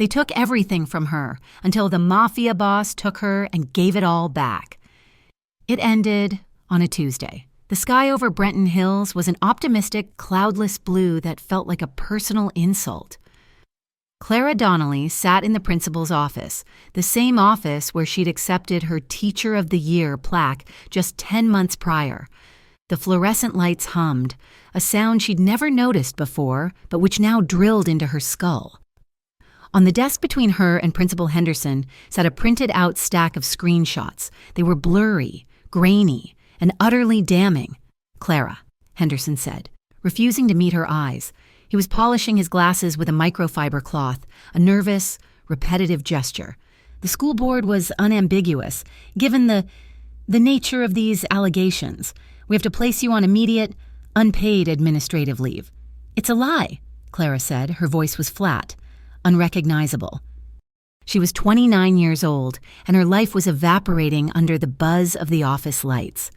They took everything from her until the mafia boss took her and gave it all back. It ended on a Tuesday. The sky over Brenton Hills was an optimistic, cloudless blue that felt like a personal insult. Clara Donnelly sat in the principal's office, the same office where she'd accepted her Teacher of the Year plaque just 10 months prior. The fluorescent lights hummed, a sound she'd never noticed before, but which now drilled into her skull. On the desk between her and Principal Henderson sat a printed-out stack of screenshots. They were blurry, grainy, and utterly damning. "Clara," Henderson said, refusing to meet her eyes. He was polishing his glasses with a microfiber cloth, a nervous, repetitive gesture. The school board was unambiguous. "Given the nature of these allegations, we have to place you on immediate, unpaid administrative leave." "It's a lie," Clara said. Her voice was flat, unrecognizable. She was 29 years old, and her life was evaporating under the buzz of the office lights.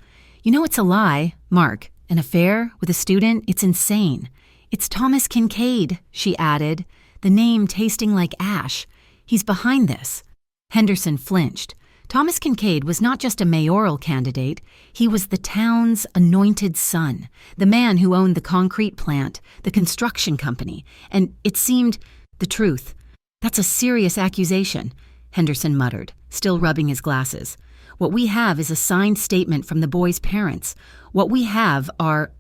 "You know it's a lie, Mark. An affair with a student, it's insane." "It's Thomas Kincaid," she added, the name tasting like ash. "He's behind this." Henderson flinched. Thomas Kincaid was not just a mayoral candidate, he was the town's anointed son, the man who owned the concrete plant, the construction company, and it seemed the truth. "That's a serious accusation," Henderson muttered, still rubbing his glasses. "What we have is a signed statement from the boy's parents. What we have are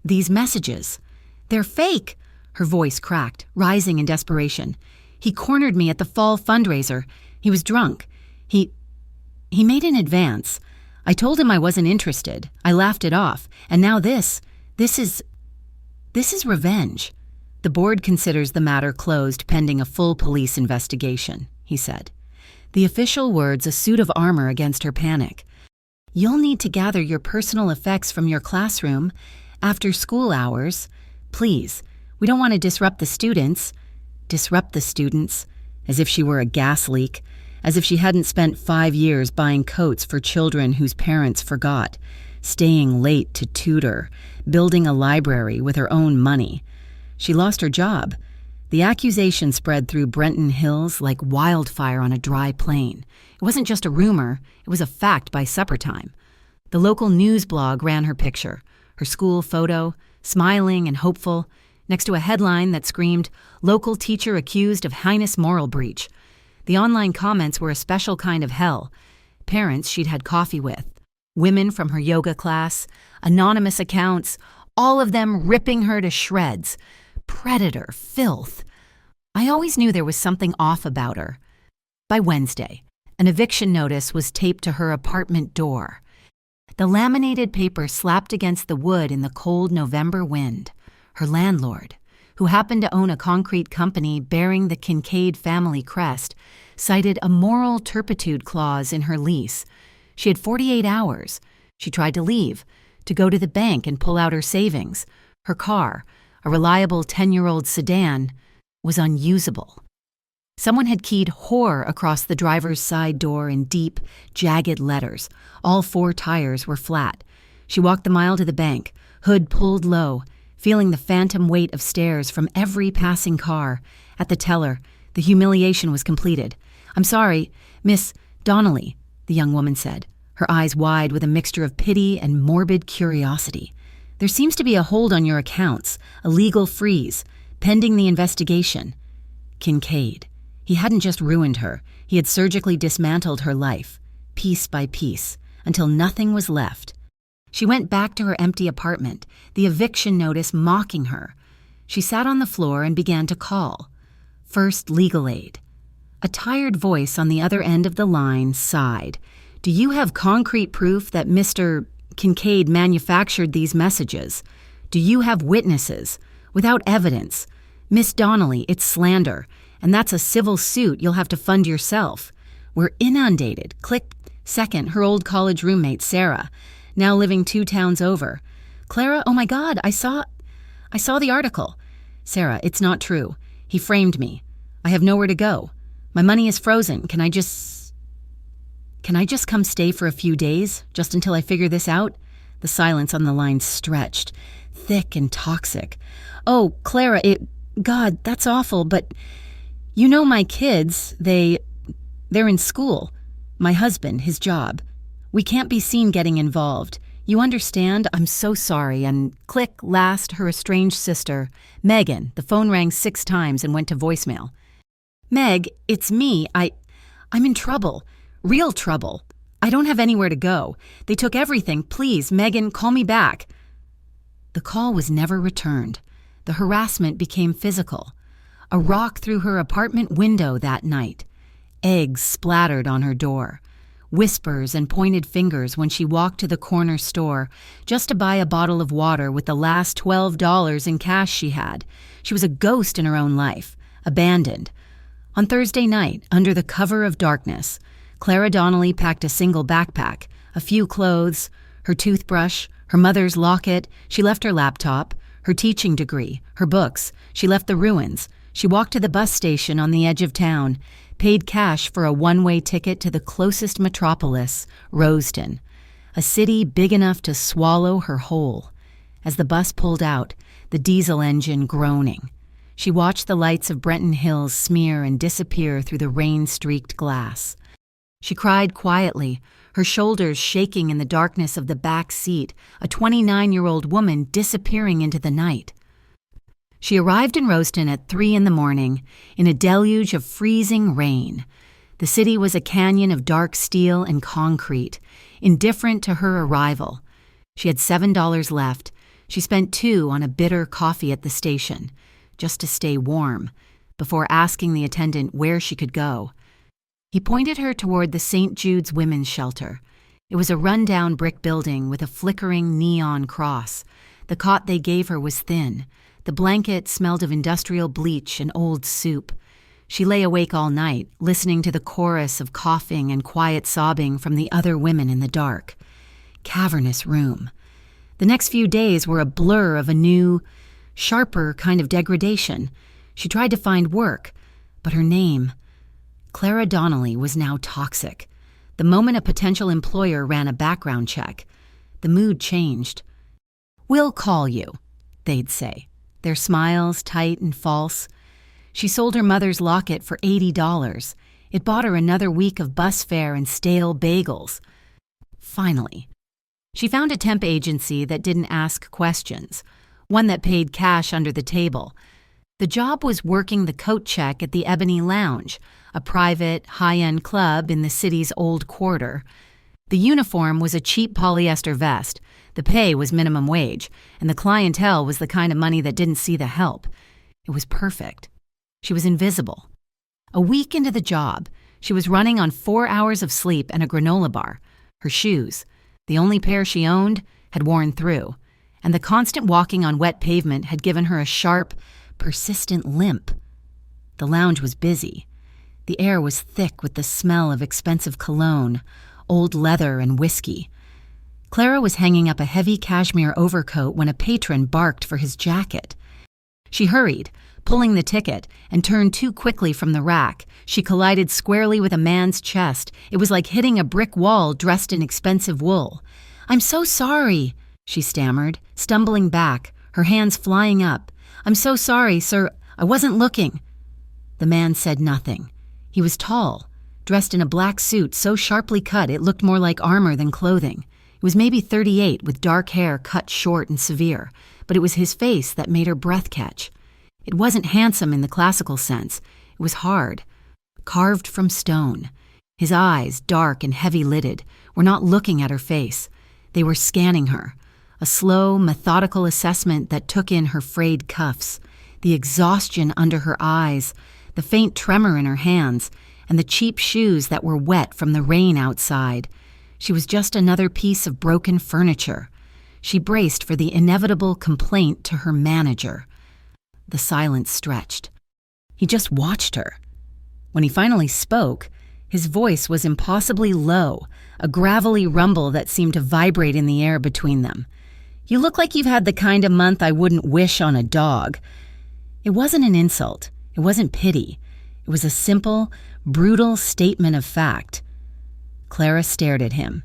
these messages." "They're fake," her voice cracked, rising in desperation. "He cornered me at the fall fundraiser. He was drunk. He made an advance. I told him I wasn't interested. I laughed it off. And now this is revenge." "The board considers the matter closed pending a full police investigation," he said. The official words a suit of armor against her panic. "You'll need to gather your personal effects from your classroom after school hours. Please, we don't want to disrupt the students." Disrupt the students? As if she were a gas leak. As if she hadn't spent 5 years buying coats for children whose parents forgot, staying late to tutor, building a library with her own money. She lost her job. The accusation spread through Brenton Hills like wildfire on a dry plain. It wasn't just a rumor, it was a fact by supper time. The local news blog ran her picture, her school photo, smiling and hopeful, next to a headline that screamed, "Local teacher accused of heinous moral breach." The online comments were a special kind of hell. Parents she'd had coffee with, women from her yoga class, anonymous accounts, all of them ripping her to shreds. Predator, filth. I always knew there was something off about her. By Wednesday, an eviction notice was taped to her apartment door. The laminated paper slapped against the wood in the cold November wind. Her landlord, who happened to own a concrete company bearing the Kincaid family crest, cited a moral turpitude clause in her lease. She had 48 hours. She tried to leave, to go to the bank and pull out her savings. Her car, a reliable 10-year-old sedan, was unusable. Someone had keyed "whore" across the driver's side door in deep, jagged letters. All 4 tires were flat. She walked the mile to the bank, hood pulled low, feeling the phantom weight of stares from every passing car. At the teller, the humiliation was completed. "I'm sorry, Miss Donnelly," the young woman said, her eyes wide with a mixture of pity and morbid curiosity. "There seems to be a hold on your accounts, a legal freeze, pending the investigation." Kincaid. He hadn't just ruined her, he had surgically dismantled her life, piece by piece, until nothing was left. She went back to her empty apartment, the eviction notice mocking her. She sat on the floor and began to call. First, legal aid. A tired voice on the other end of the line sighed. "Do you have concrete proof that Mr. Kincaid manufactured these messages? Do you have witnesses? Without evidence. Miss Donnelly, it's slander, and that's a civil suit you'll have to fund yourself. We're inundated." Click. Second, her old college roommate, Sarah, now living 2 towns over. "Clara, oh my God, I saw the article." "Sarah, it's not true. He framed me. I have nowhere to go. My money is frozen. Can I just come stay for a few days, just until I figure this out?" The silence on the line stretched, thick and toxic. "Oh, Clara, God, that's awful, but "You know my kids, they're in school. My husband, his job. We can't be seen getting involved. You understand? I'm so sorry." And click, last, her estranged sister, Megan. The phone rang 6 times and went to voicemail. "Meg, it's me. I'm in trouble. Real trouble. I don't have anywhere to go. They took everything. Please, Megan, call me back." The call was never returned. The harassment became physical. A rock through her apartment window that night. Eggs splattered on her door. Whispers and pointed fingers when she walked to the corner store just to buy a bottle of water with the last $12 in cash she had. She was a ghost in her own life, abandoned. On Thursday night, under the cover of darkness, Clara Donnelly packed a single backpack, a few clothes, her toothbrush, her mother's locket. She left her laptop, her teaching degree, her books. She left the ruins. She walked to the bus station on the edge of town, paid cash for a one-way ticket to the closest metropolis, Roseton, a city big enough to swallow her whole. As the bus pulled out, the diesel engine groaning, she watched the lights of Brenton Hills smear and disappear through the rain-streaked glass. She cried quietly, her shoulders shaking in the darkness of the back seat, a 29-year-old woman disappearing into the night. She arrived in Roseton at 3 a.m. in a deluge of freezing rain. The city was a canyon of dark steel and concrete, indifferent to her arrival. She had $7 left. She spent $2 on a bitter coffee at the station, just to stay warm, before asking the attendant where she could go. He pointed her toward the St. Jude's Women's Shelter. It was a run-down brick building with a flickering neon cross. The cot they gave her was thin. The blanket smelled of industrial bleach and old soup. She lay awake all night, listening to the chorus of coughing and quiet sobbing from the other women in the dark. Cavernous room. The next few days were a blur of a new, sharper kind of degradation. She tried to find work, but her name, Clara Donnelly, was now toxic. The moment a potential employer ran a background check, the mood changed. "We'll call you," they'd say, their smiles tight and false. She sold her mother's locket for $80. It bought her another week of bus fare and stale bagels. Finally, she found a temp agency that didn't ask questions, one that paid cash under the table. The job was working the coat check at the Ebony Lounge, a private, high-end club in the city's old quarter. The uniform was a cheap polyester vest. The pay was minimum wage, and the clientele was the kind of money that didn't see the help. It was perfect. She was invisible. A week into the job, she was running on 4 hours of sleep and a granola bar. Her shoes, the only pair she owned, had worn through, and the constant walking on wet pavement had given her a sharp, persistent limp. The lounge was busy. The air was thick with the smell of expensive cologne, old leather, and whiskey. Clara was hanging up a heavy cashmere overcoat when a patron barked for his jacket. She hurried, pulling the ticket, and turned too quickly from the rack. She collided squarely with a man's chest. It was like hitting a brick wall dressed in expensive wool. "I'm so sorry," she stammered, stumbling back, her hands flying up. "I'm so sorry, sir. I wasn't looking." The man said nothing. He was tall, dressed in a black suit so sharply cut it looked more like armor than clothing. He was maybe 38 with dark hair cut short and severe, but it was his face that made her breath catch. It wasn't handsome in the classical sense. It was hard, carved from stone. His eyes, dark and heavy-lidded, were not looking at her face. They were scanning her, a slow, methodical assessment that took in her frayed cuffs, the exhaustion under her eyes, the faint tremor in her hands, and the cheap shoes that were wet from the rain outside. She was just another piece of broken furniture. She braced for the inevitable complaint to her manager. The silence stretched. He just watched her. When he finally spoke, his voice was impossibly low, a gravelly rumble that seemed to vibrate in the air between them. "You look like you've had the kind of month I wouldn't wish on a dog." It wasn't an insult. It wasn't pity. It was a simple, brutal statement of fact. Clara stared at him,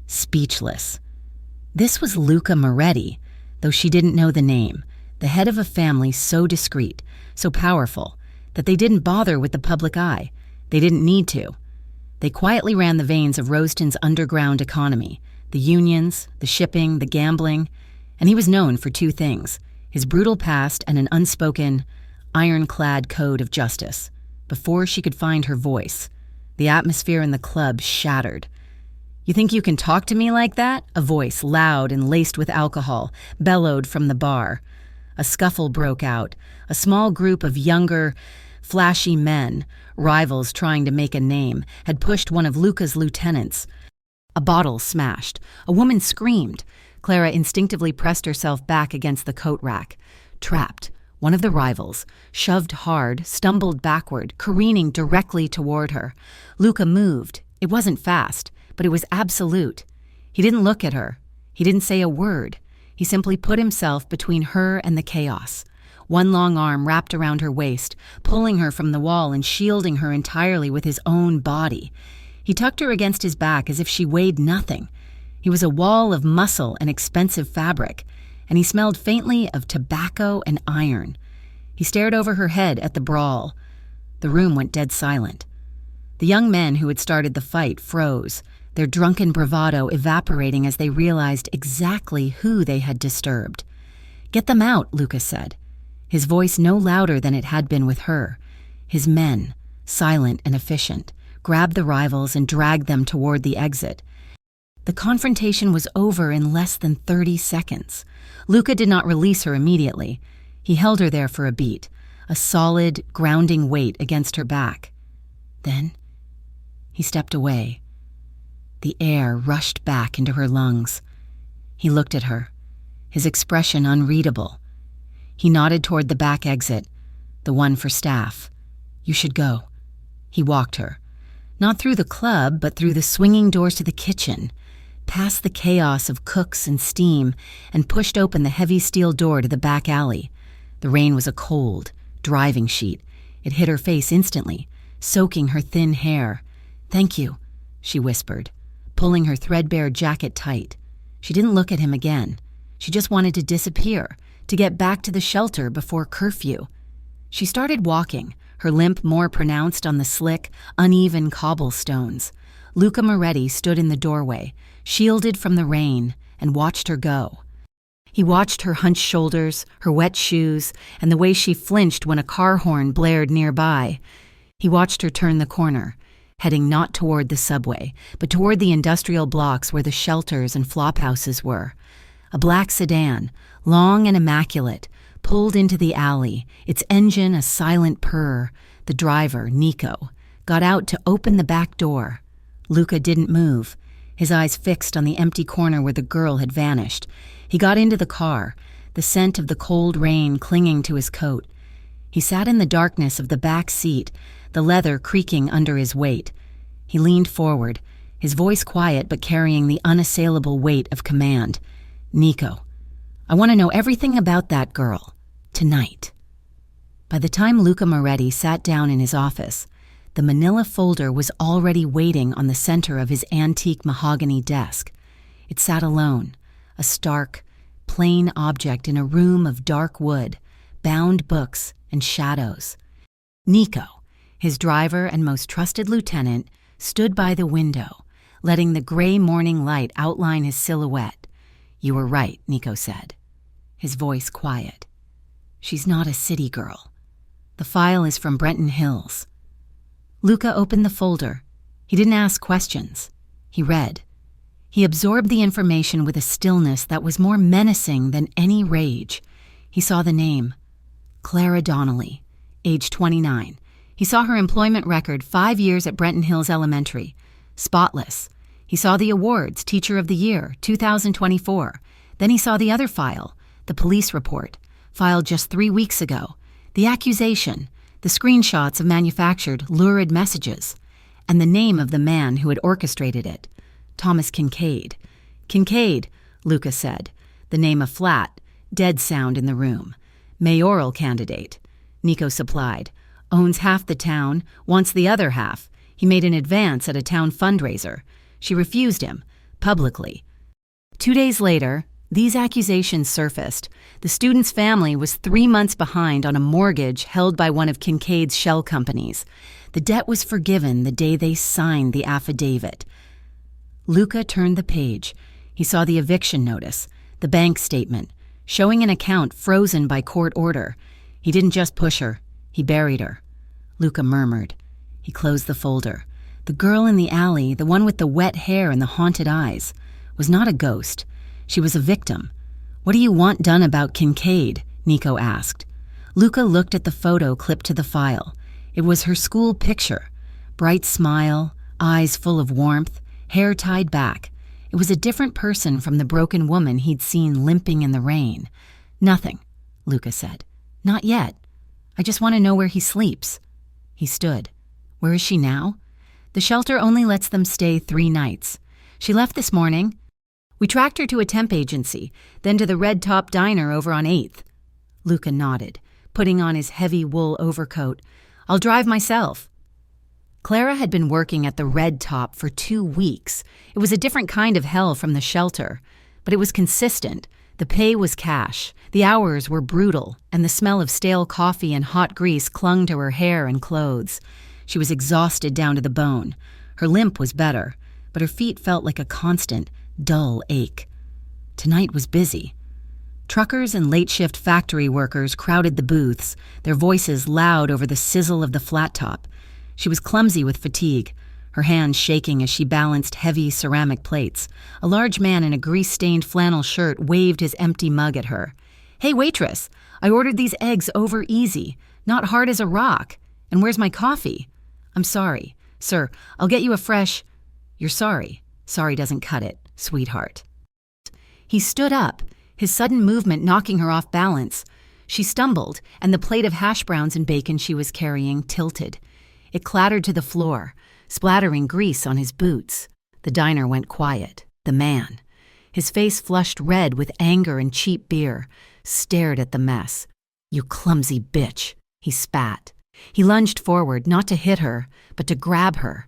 speechless. This was Luca Moretti, though she didn't know the name, the head of a family so discreet, so powerful, that they didn't bother with the public eye. They didn't need to. They quietly ran the veins of Roston's underground economy, the unions, the shipping, the gambling, and he was known for two things: his brutal past and an unspoken, ironclad code of justice. Before she could find her voice, the atmosphere in the club shattered. "You think you can talk to me like that?" A voice, loud and laced with alcohol, bellowed from the bar. A scuffle broke out. A small group of younger, flashy men, rivals trying to make a name, had pushed one of Luca's lieutenants. A bottle smashed. A woman screamed. Clara instinctively pressed herself back against the coat rack. Trapped, one of the rivals, shoved hard, stumbled backward, careening directly toward her. Luca moved. It wasn't fast, but it was absolute. He didn't look at her. He didn't say a word. He simply put himself between her and the chaos. One long arm wrapped around her waist, pulling her from the wall and shielding her entirely with his own body. He tucked her against his back as if she weighed nothing. He was a wall of muscle and expensive fabric, and he smelled faintly of tobacco and iron. He stared over her head at the brawl. The room went dead silent. The young men who had started the fight froze, their drunken bravado evaporating as they realized exactly who they had disturbed. "Get them out," Lucas said, his voice no louder than it had been with her. His men, silent and efficient, grabbed the rivals and dragged them toward the exit. The confrontation was over in less than 30 seconds. Luca did not release her immediately. He held her there for a beat, a solid, grounding weight against her back. Then he stepped away. The air rushed back into her lungs. He looked at her, his expression unreadable. He nodded toward the back exit, the one for staff. "You should go." He walked her, not through the club, but through the swinging doors to the kitchen, past the chaos of cooks and steam, and pushed open the heavy steel door to the back alley. The rain was a cold, driving sheet. It hit her face instantly, soaking her thin hair. "Thank you," she whispered, pulling her threadbare jacket tight. She didn't look at him again. She just wanted to disappear, to get back to the shelter before curfew. She started walking, her limp more pronounced on the slick, uneven cobblestones. Luca Moretti stood in the doorway, shielded from the rain, and watched her go. He watched her hunched shoulders, her wet shoes, and the way she flinched when a car horn blared nearby. He watched her turn the corner, heading not toward the subway, but toward the industrial blocks where the shelters and flophouses were. A black sedan, long and immaculate, pulled into the alley, its engine a silent purr. The driver, Nico, got out to open the back door. Luca didn't move, his eyes fixed on the empty corner where the girl had vanished. He got into the car, the scent of the cold rain clinging to his coat. He sat in the darkness of the back seat, the leather creaking under his weight. He leaned forward, his voice quiet but carrying the unassailable weight of command. "Nico, I want to know everything about that girl, tonight." By the time Luca Moretti sat down in his office, the manila folder was already waiting on the center of his antique mahogany desk. It sat alone, a stark, plain object in a room of dark wood, bound books, and shadows. Nico, his driver and most trusted lieutenant, stood by the window, letting the gray morning light outline his silhouette. "You were right," Nico said, his voice quiet. "She's not a city girl. The file is from Brenton Hills." Luca opened the folder. He didn't ask questions. He read. He absorbed the information with a stillness that was more menacing than any rage. He saw the name, Clara Donnelly, age 29. He saw her employment record, 5 years at Brenton Hills Elementary. Spotless. He saw the awards, Teacher of the Year, 2024. Then he saw the other file, the police report, filed just 3 weeks ago. The accusation, the screenshots of manufactured, lurid messages, and the name of the man who had orchestrated it, Thomas Kincaid. "Kincaid," Luca said, the name a flat, dead sound in the room. "Mayoral candidate," Nico supplied. "Owns half the town, wants the other half. He made an advance at a town fundraiser. She refused him, publicly." 2 days later, These accusations surfaced. The student's family was 3 months behind on a mortgage held by one of Kincaid's shell companies. The debt was forgiven the day they signed the affidavit. Luca turned the page. He saw the eviction notice, the bank statement, showing an account frozen by court order. He didn't just push her, he buried her. Luca murmured. He closed the folder. The girl in the alley, the one with the wet hair and the haunted eyes, was not a ghost. She was a victim. "What do you want done about Kincaid?" Nico asked. Luca looked at the photo clipped to the file. It was her school picture. Bright smile, eyes full of warmth, hair tied back. It was a different person from the broken woman he'd seen limping in the rain. "Nothing," Luca said. "Not yet. I just want to know where he sleeps." He stood. "Where is she now?" "The shelter only lets them stay 3 nights. She left this morning. We tracked her to a temp agency, then to the Red Top Diner over on 8th. Luca nodded, putting on his heavy wool overcoat. "I'll drive myself." Clara had been working at the Red Top for 2 weeks. It was a different kind of hell from the shelter, but it was consistent. The pay was cash, the hours were brutal, and the smell of stale coffee and hot grease clung to her hair and clothes. She was exhausted down to the bone. Her limp was better, but her feet felt like a constant, dull ache. Tonight was busy. Truckers and late-shift factory workers crowded the booths, their voices loud over the sizzle of the flat top. She was clumsy with fatigue, her hands shaking as she balanced heavy ceramic plates. A large man in a grease-stained flannel shirt waved his empty mug at her. "Hey, waitress, I ordered these eggs over easy, not hard as a rock. And where's my coffee?" "I'm sorry. Sir, I'll get you a fresh—" "You're sorry. Sorry doesn't cut it, sweetheart." He stood up, his sudden movement knocking her off balance. She stumbled, and the plate of hash browns and bacon she was carrying tilted. It clattered to the floor, splattering grease on his boots. The diner went quiet. The man, his face flushed red with anger and cheap beer, stared at the mess. "You clumsy bitch," he spat. He lunged forward, not to hit her, but to grab her.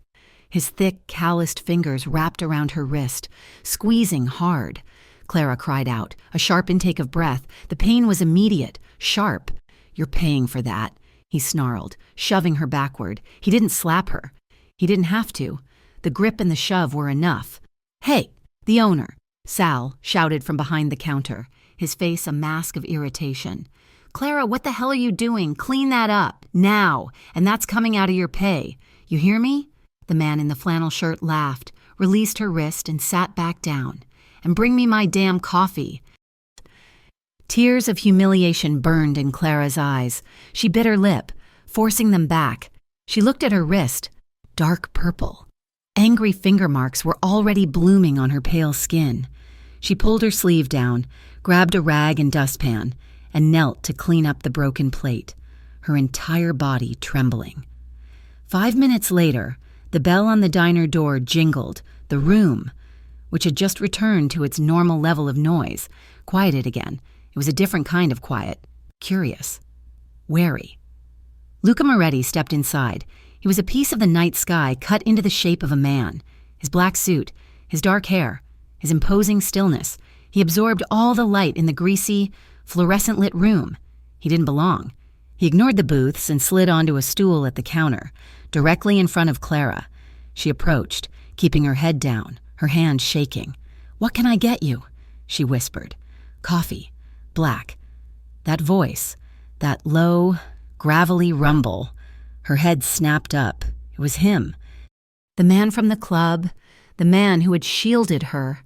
His thick, calloused fingers wrapped around her wrist, squeezing hard. Clara cried out, a sharp intake of breath. The pain was immediate, sharp. "You're paying for that," he snarled, shoving her backward. He didn't slap her. He didn't have to. The grip and the shove were enough. "Hey, the owner," Sal shouted from behind the counter, his face a mask of irritation. "Clara, what the hell are you doing? Clean that up, now, and that's coming out of your pay. You hear me?" The man in the flannel shirt laughed, released her wrist, and sat back down. "And bring me my damn coffee." Tears of humiliation burned in Clara's eyes. She bit her lip, forcing them back. She looked at her wrist, dark purple. Angry finger marks were already blooming on her pale skin. She pulled her sleeve down, grabbed a rag and dustpan, and knelt to clean up the broken plate, her entire body trembling. 5 minutes later, the bell on the diner door jingled. The room, which had just returned to its normal level of noise, quieted again. It was a different kind of quiet, curious, wary. Luca Moretti stepped inside. He was a piece of the night sky cut into the shape of a man. His black suit, his dark hair, his imposing stillness. He absorbed all the light in the greasy, fluorescent-lit room. He didn't belong. He ignored the booths and slid onto a stool at the counter, directly in front of Clara. She approached, keeping her head down, her hand shaking. "What can I get you?" she whispered. "Coffee. Black." That voice, that low, gravelly rumble. Her head snapped up. It was him. The man from the club, the man who had shielded her.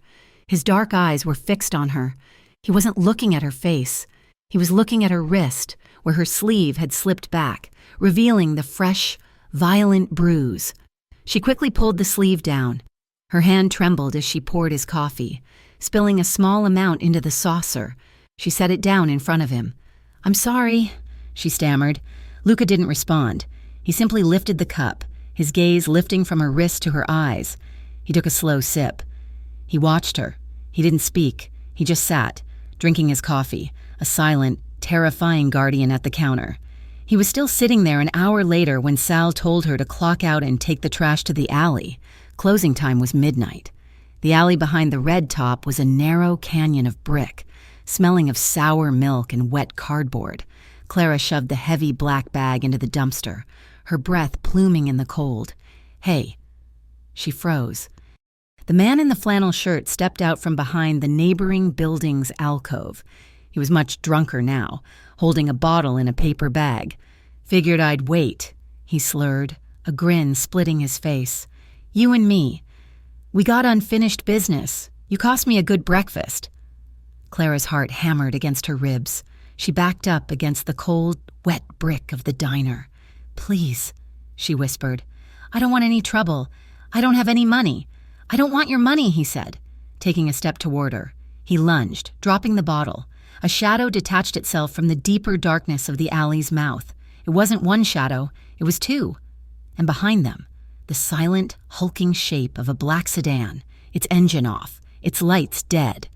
His dark eyes were fixed on her. He wasn't looking at her face. He was looking at her wrist, where her sleeve had slipped back, revealing the fresh, violent bruise. She quickly pulled the sleeve down. Her hand trembled as she poured his coffee, spilling a small amount into the saucer. She set it down in front of him. "I'm sorry," she stammered. Luca didn't respond. He simply lifted the cup, his gaze lifting from her wrist to her eyes. He took a slow sip. He watched her. He didn't speak. He just sat, drinking his coffee, a silent, terrifying guardian at the counter. He was still sitting there an hour later when Sal told her to clock out and take the trash to the alley. Closing time was midnight. The alley behind the red top was a narrow canyon of brick, smelling of sour milk and wet cardboard. Clara shoved the heavy black bag into the dumpster, her breath pluming in the cold. "Hey." She froze. The man in the flannel shirt stepped out from behind the neighboring building's alcove. He was much drunker now, holding a bottle in a paper bag. "Figured I'd wait," he slurred, a grin splitting his face. "You and me. We got unfinished business. You cost me a good breakfast." Clara's heart hammered against her ribs. She backed up against the cold, wet brick of the diner. "Please," she whispered. "I don't want any trouble. I don't have any money." "I don't want your money," he said, taking a step toward her. He lunged, dropping the bottle. A shadow detached itself from the deeper darkness of the alley's mouth. It wasn't one shadow, it was two. And behind them, the silent, hulking shape of a black sedan, its engine off, its lights dead.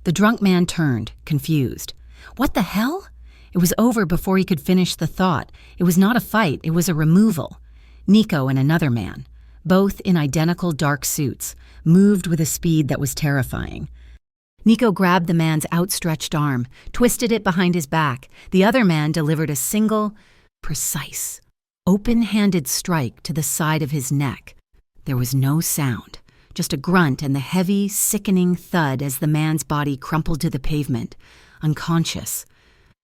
The drunk man turned, confused. What the hell? It was over before he could finish the thought. It was not a fight, it was a removal. Nico and another man, both in identical dark suits, moved with a speed that was terrifying. Nico grabbed the man's outstretched arm, twisted it behind his back. The other man delivered a single, precise, open-handed strike to the side of his neck. There was no sound, just a grunt and the heavy, sickening thud as the man's body crumpled to the pavement, unconscious.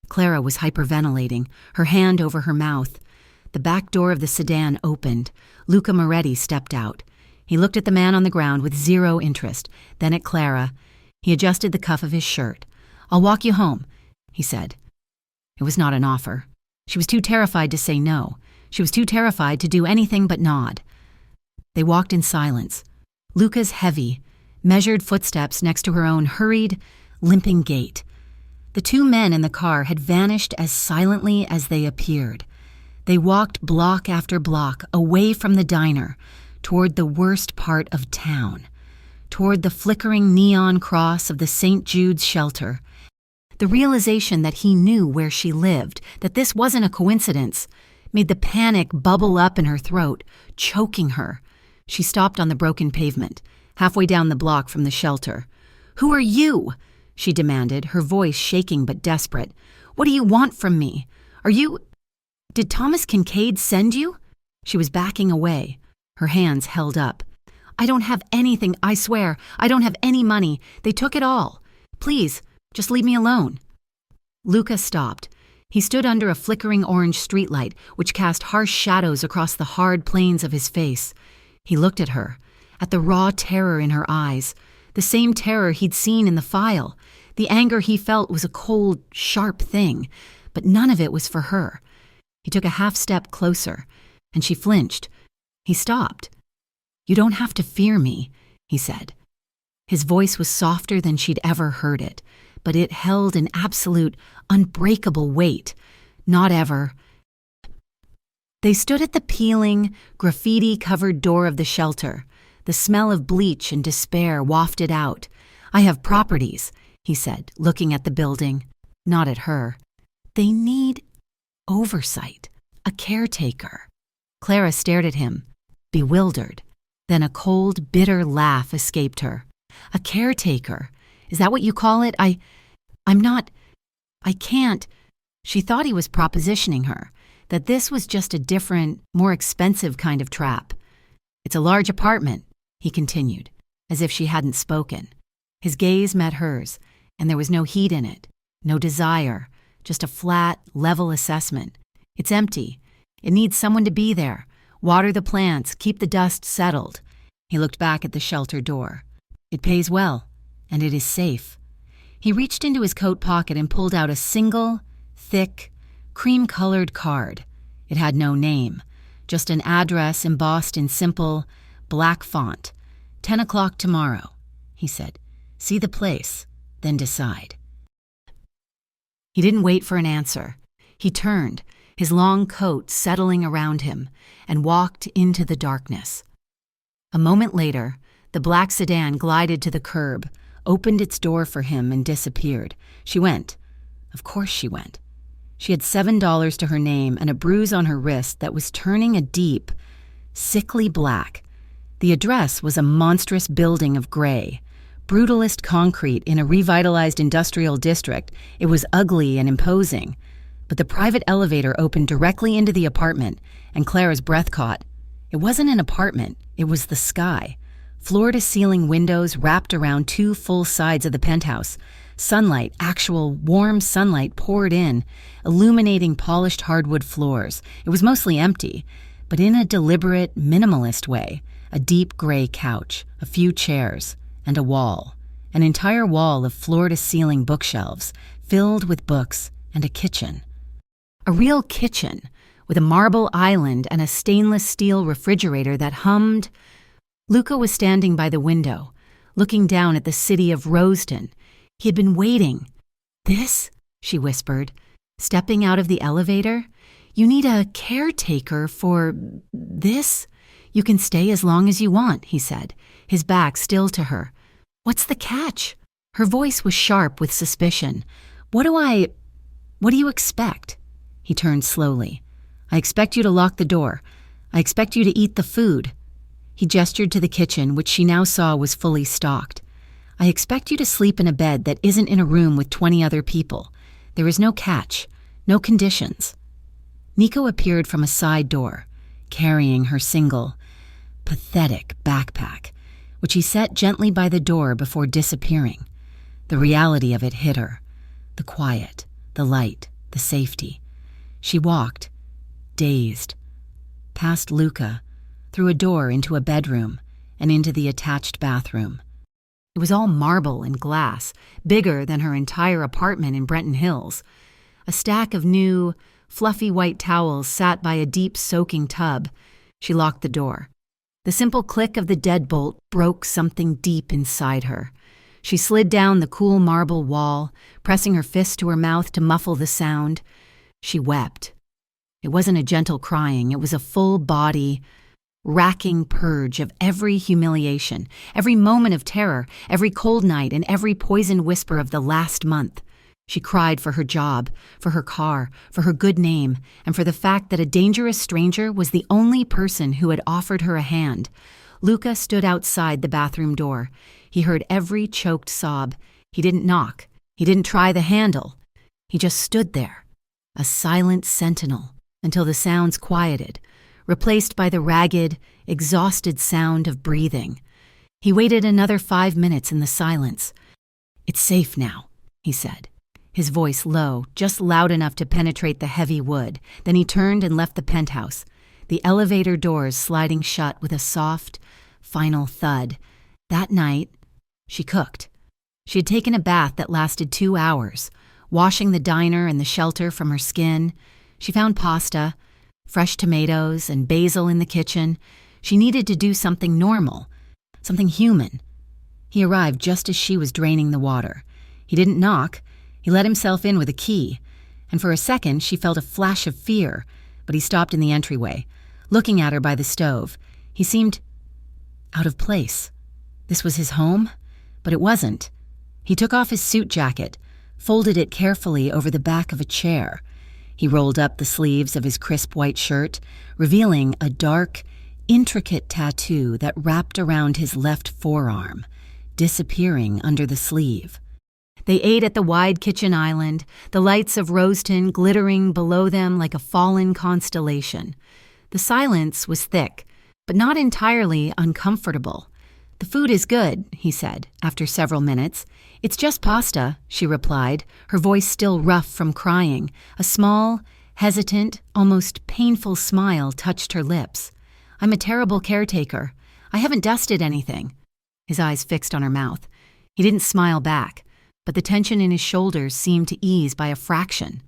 Clara was hyperventilating, her hand over her mouth. The back door of the sedan opened. Luca Moretti stepped out. He looked at the man on the ground with zero interest, then at Clara. He adjusted the cuff of his shirt. "I'll walk you home," he said. It was not an offer. She was too terrified to say no. She was too terrified to do anything but nod. They walked in silence. Luca's heavy, measured footsteps next to her own hurried, limping gait. The two men in the car had vanished as silently as they appeared. They walked block after block away from the diner, toward the worst part of town, toward the flickering neon cross of the St. Jude's shelter. The realization that he knew where she lived, that this wasn't a coincidence, made the panic bubble up in her throat, choking her. She stopped on the broken pavement, halfway down the block from the shelter. "Who are you?" she demanded, her voice shaking but desperate. "What do you want from me? Are you... Did Thomas Kincaid send you?" She was backing away, her hands held up. "I don't have anything, I swear. I don't have any money. They took it all. Please, just leave me alone." Luca stopped. He stood under a flickering orange streetlight, which cast harsh shadows across the hard planes of his face. He looked at her, at the raw terror in her eyes, the same terror he'd seen in the file. The anger he felt was a cold, sharp thing, but none of it was for her. He took a half step closer, and she flinched. He stopped. "You don't have to fear me," he said. His voice was softer than she'd ever heard it, but it held an absolute, unbreakable weight. Not ever. They stood at the peeling, graffiti-covered door of the shelter. The smell of bleach and despair wafted out. "I have properties," he said, looking at the building, not at her. "They need oversight, a caretaker." Clara stared at him, bewildered. Then a cold, bitter laugh escaped her. "A caretaker? Is that what you call it? I can't." She thought he was propositioning her, that this was just a different, more expensive kind of trap. "It's a large apartment," he continued, as if she hadn't spoken. His gaze met hers, and there was no heat in it, no desire, just a flat, level assessment. "It's empty. It needs someone to be there. Water the plants, keep the dust settled." He looked back at the shelter door. "It pays well, and it is safe." He reached into his coat pocket and pulled out a single, thick, cream-colored card. It had no name, just an address embossed in simple, black font. 10 o'clock tomorrow, he said. "See the place, then decide." He didn't wait for an answer. He turned, his long coat settling around him, and walked into the darkness. A moment later, the black sedan glided to the curb, opened its door for him, and disappeared. She went. Of course she went. She had $7 to her name and a bruise on her wrist that was turning a deep, sickly black. The address was a monstrous building of gray. Brutalist concrete in a revitalized industrial district, it was ugly and imposing. But the private elevator opened directly into the apartment, and Clara's breath caught. It wasn't an apartment, it was the sky. Floor-to-ceiling windows wrapped around 2 full sides of the penthouse. Sunlight, actual warm sunlight, poured in, illuminating polished hardwood floors. It was mostly empty, but in a deliberate, minimalist way. A deep gray couch, a few chairs, and a wall. An entire wall of floor-to-ceiling bookshelves, filled with books, and a kitchen. A real kitchen, with a marble island and a stainless steel refrigerator that hummed. Luca was standing by the window, looking down at the city of Rosedon. He had been waiting. "This?" she whispered, stepping out of the elevator. "You need a caretaker for this? You can stay as long as you want," he said, his back still to her. "What's the catch?" Her voice was sharp with suspicion. What do you expect?" He turned slowly. "I expect you to lock the door. I expect you to eat the food." He gestured to the kitchen, which she now saw was fully stocked. "I expect you to sleep in a bed that isn't in a room with 20 other people. There is no catch, no conditions." Nico appeared from a side door, carrying her single, pathetic backpack, which he set gently by the door before disappearing. The reality of it hit her. The quiet, the light, the safety. She walked, dazed, past Luca, through a door into a bedroom and into the attached bathroom. It was all marble and glass, bigger than her entire apartment in Brenton Hills. A stack of new, fluffy white towels sat by a deep soaking tub. She locked the door. The simple click of the deadbolt broke something deep inside her. She slid down the cool marble wall, pressing her fist to her mouth to muffle the sound. She wept. It wasn't a gentle crying, it was a full-body, racking purge of every humiliation, every moment of terror, every cold night, and every poisoned whisper of the last month. She cried for her job, for her car, for her good name, and for the fact that a dangerous stranger was the only person who had offered her a hand. Luca stood outside the bathroom door. He heard every choked sob. He didn't knock. He didn't try the handle. He just stood there, a silent sentinel, until the sounds quieted, replaced by the ragged, exhausted sound of breathing. He waited another 5 minutes in the silence. "It's safe now," he said, his voice low, just loud enough to penetrate the heavy wood. Then he turned and left the penthouse, the elevator doors sliding shut with a soft, final thud. That night, she cooked. She had taken a bath that lasted 2 hours, washing the diner and the shelter from her skin. She found pasta, fresh tomatoes, and basil in the kitchen. She needed to do something normal, something human. He arrived just as she was draining the water. He didn't knock. He let himself in with a key, and for a second she felt a flash of fear, but he stopped in the entryway, looking at her by the stove. He seemed out of place. This was his home, but it wasn't. He took off his suit jacket, folded it carefully over the back of a chair. He rolled up the sleeves of his crisp white shirt, revealing a dark, intricate tattoo that wrapped around his left forearm, disappearing under the sleeve. They ate at the wide kitchen island, the lights of Rosedon glittering below them like a fallen constellation. The silence was thick, but not entirely uncomfortable. "The food is good," he said, after several minutes. "It's just pasta," she replied, her voice still rough from crying. A small, hesitant, almost painful smile touched her lips. "I'm a terrible caretaker. I haven't dusted anything." His eyes fixed on her mouth. He didn't smile back, but the tension in his shoulders seemed to ease by a fraction.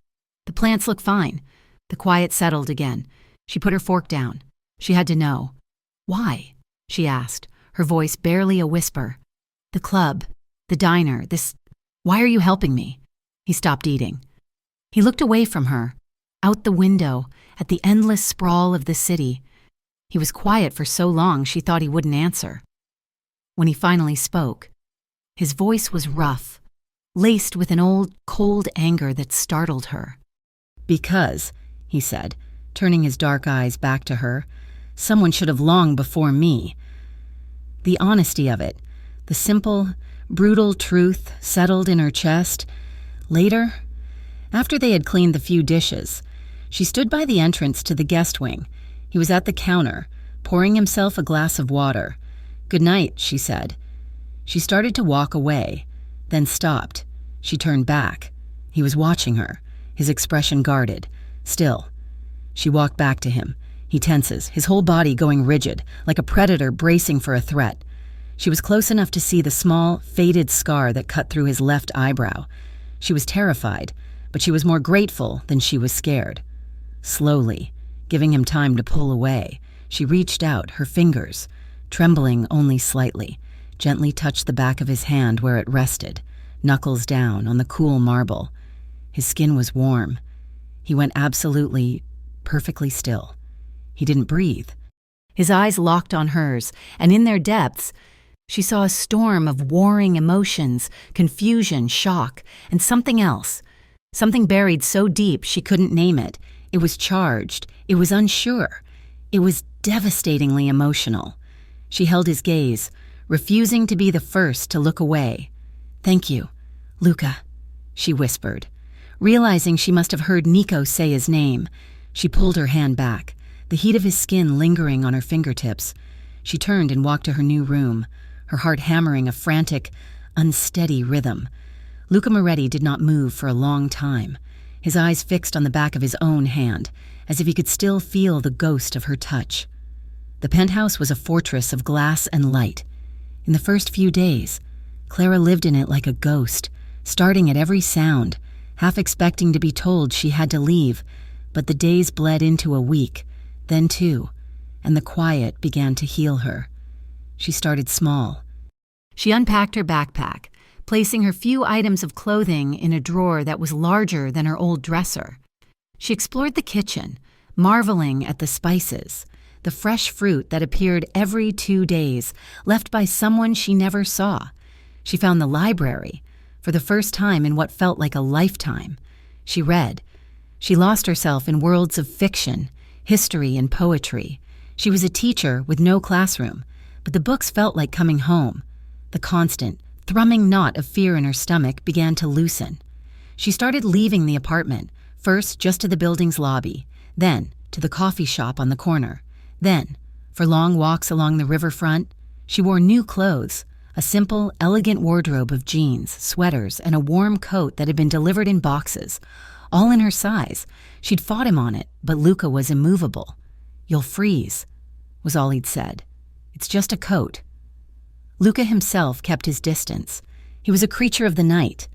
"The plants look fine." The quiet settled again. She put her fork down. She had to know. "Why?" she asked, her voice barely a whisper. "The club, the diner, this... Why are you helping me?" He stopped eating. He looked away from her, out the window, at the endless sprawl of the city. He was quiet for so long she thought he wouldn't answer. When he finally spoke, his voice was rough, laced with an old, cold anger that startled her. "Because," he said, turning his dark eyes back to her, "someone should have long before me. The honesty of it, the simple, brutal truth settled in her chest. Later, after they had cleaned the few dishes, she stood by the entrance to the guest wing. He was at the counter, pouring himself a glass of water. "Good night," she said. She started to walk away, then stopped. She turned back. He was watching her, his expression guarded, still. She walked back to him. He tenses, his whole body going rigid, like a predator bracing for a threat. She was close enough to see the small, faded scar that cut through his left eyebrow. She was terrified, but she was more grateful than she was scared. Slowly, giving him time to pull away, she reached out, her fingers, trembling only slightly, gently touched the back of his hand where it rested, knuckles down on the cool marble. His skin was warm. He went absolutely, perfectly still. He didn't breathe. His eyes locked on hers, and in their depths, she saw a storm of warring emotions, confusion, shock, and something else. Something buried so deep she couldn't name it. It was charged. It was unsure. It was devastatingly emotional. She held his gaze, refusing to be the first to look away. "Thank you, Luca," she whispered. Realizing she must have heard Nico say his name, she pulled her hand back, the heat of his skin lingering on her fingertips. She turned and walked to her new room, her heart hammering a frantic, unsteady rhythm. Luca Moretti did not move for a long time, his eyes fixed on the back of his own hand, as if he could still feel the ghost of her touch. The penthouse was a fortress of glass and light. In the first few days, Clara lived in it like a ghost, starting at every sound, half expecting to be told she had to leave, but the days bled into a week, then two, and the quiet began to heal her. She started small. She unpacked her backpack, placing her few items of clothing in a drawer that was larger than her old dresser. She explored the kitchen, marveling at the spices, the fresh fruit that appeared every 2 days, left by someone she never saw. She found the library, for the first time in what felt like a lifetime. She read. She lost herself in worlds of fiction, history, and poetry. She was a teacher with no classroom, but the books felt like coming home. The constant, thrumming knot of fear in her stomach began to loosen. She started leaving the apartment, first just to the building's lobby, then to the coffee shop on the corner. Then, for long walks along the riverfront, she wore new clothes, a simple, elegant wardrobe of jeans, sweaters, and a warm coat that had been delivered in boxes, all in her size. She'd fought him on it, but Luca was immovable. "You'll freeze," was all he'd said. "It's just a coat." Luca himself kept his distance. He was a creature of the night.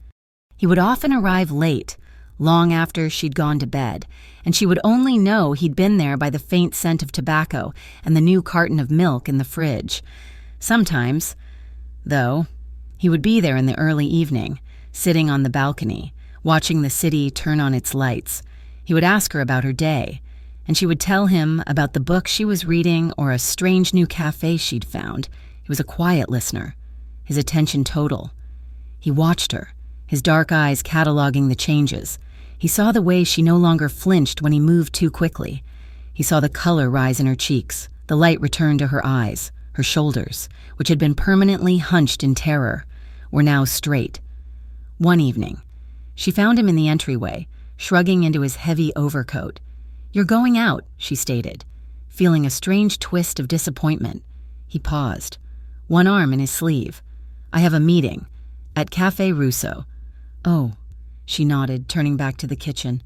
He would often arrive late, long after she'd gone to bed, and she would only know he'd been there by the faint scent of tobacco and the new carton of milk in the fridge. Sometimes, though, he would be there in the early evening, sitting on the balcony, watching the city turn on its lights. He would ask her about her day, and she would tell him about the book she was reading or a strange new cafe she'd found. He was a quiet listener, his attention total. He watched her, his dark eyes cataloging the changes. He saw the way she no longer flinched when he moved too quickly. He saw the color rise in her cheeks, the light return to her eyes. Her shoulders, which had been permanently hunched in terror, were now straight. One evening, she found him in the entryway, shrugging into his heavy overcoat. "You're going out," she stated, feeling a strange twist of disappointment. He paused, one arm in his sleeve. "I have a meeting at Café Russo." "Oh," she nodded, turning back to the kitchen.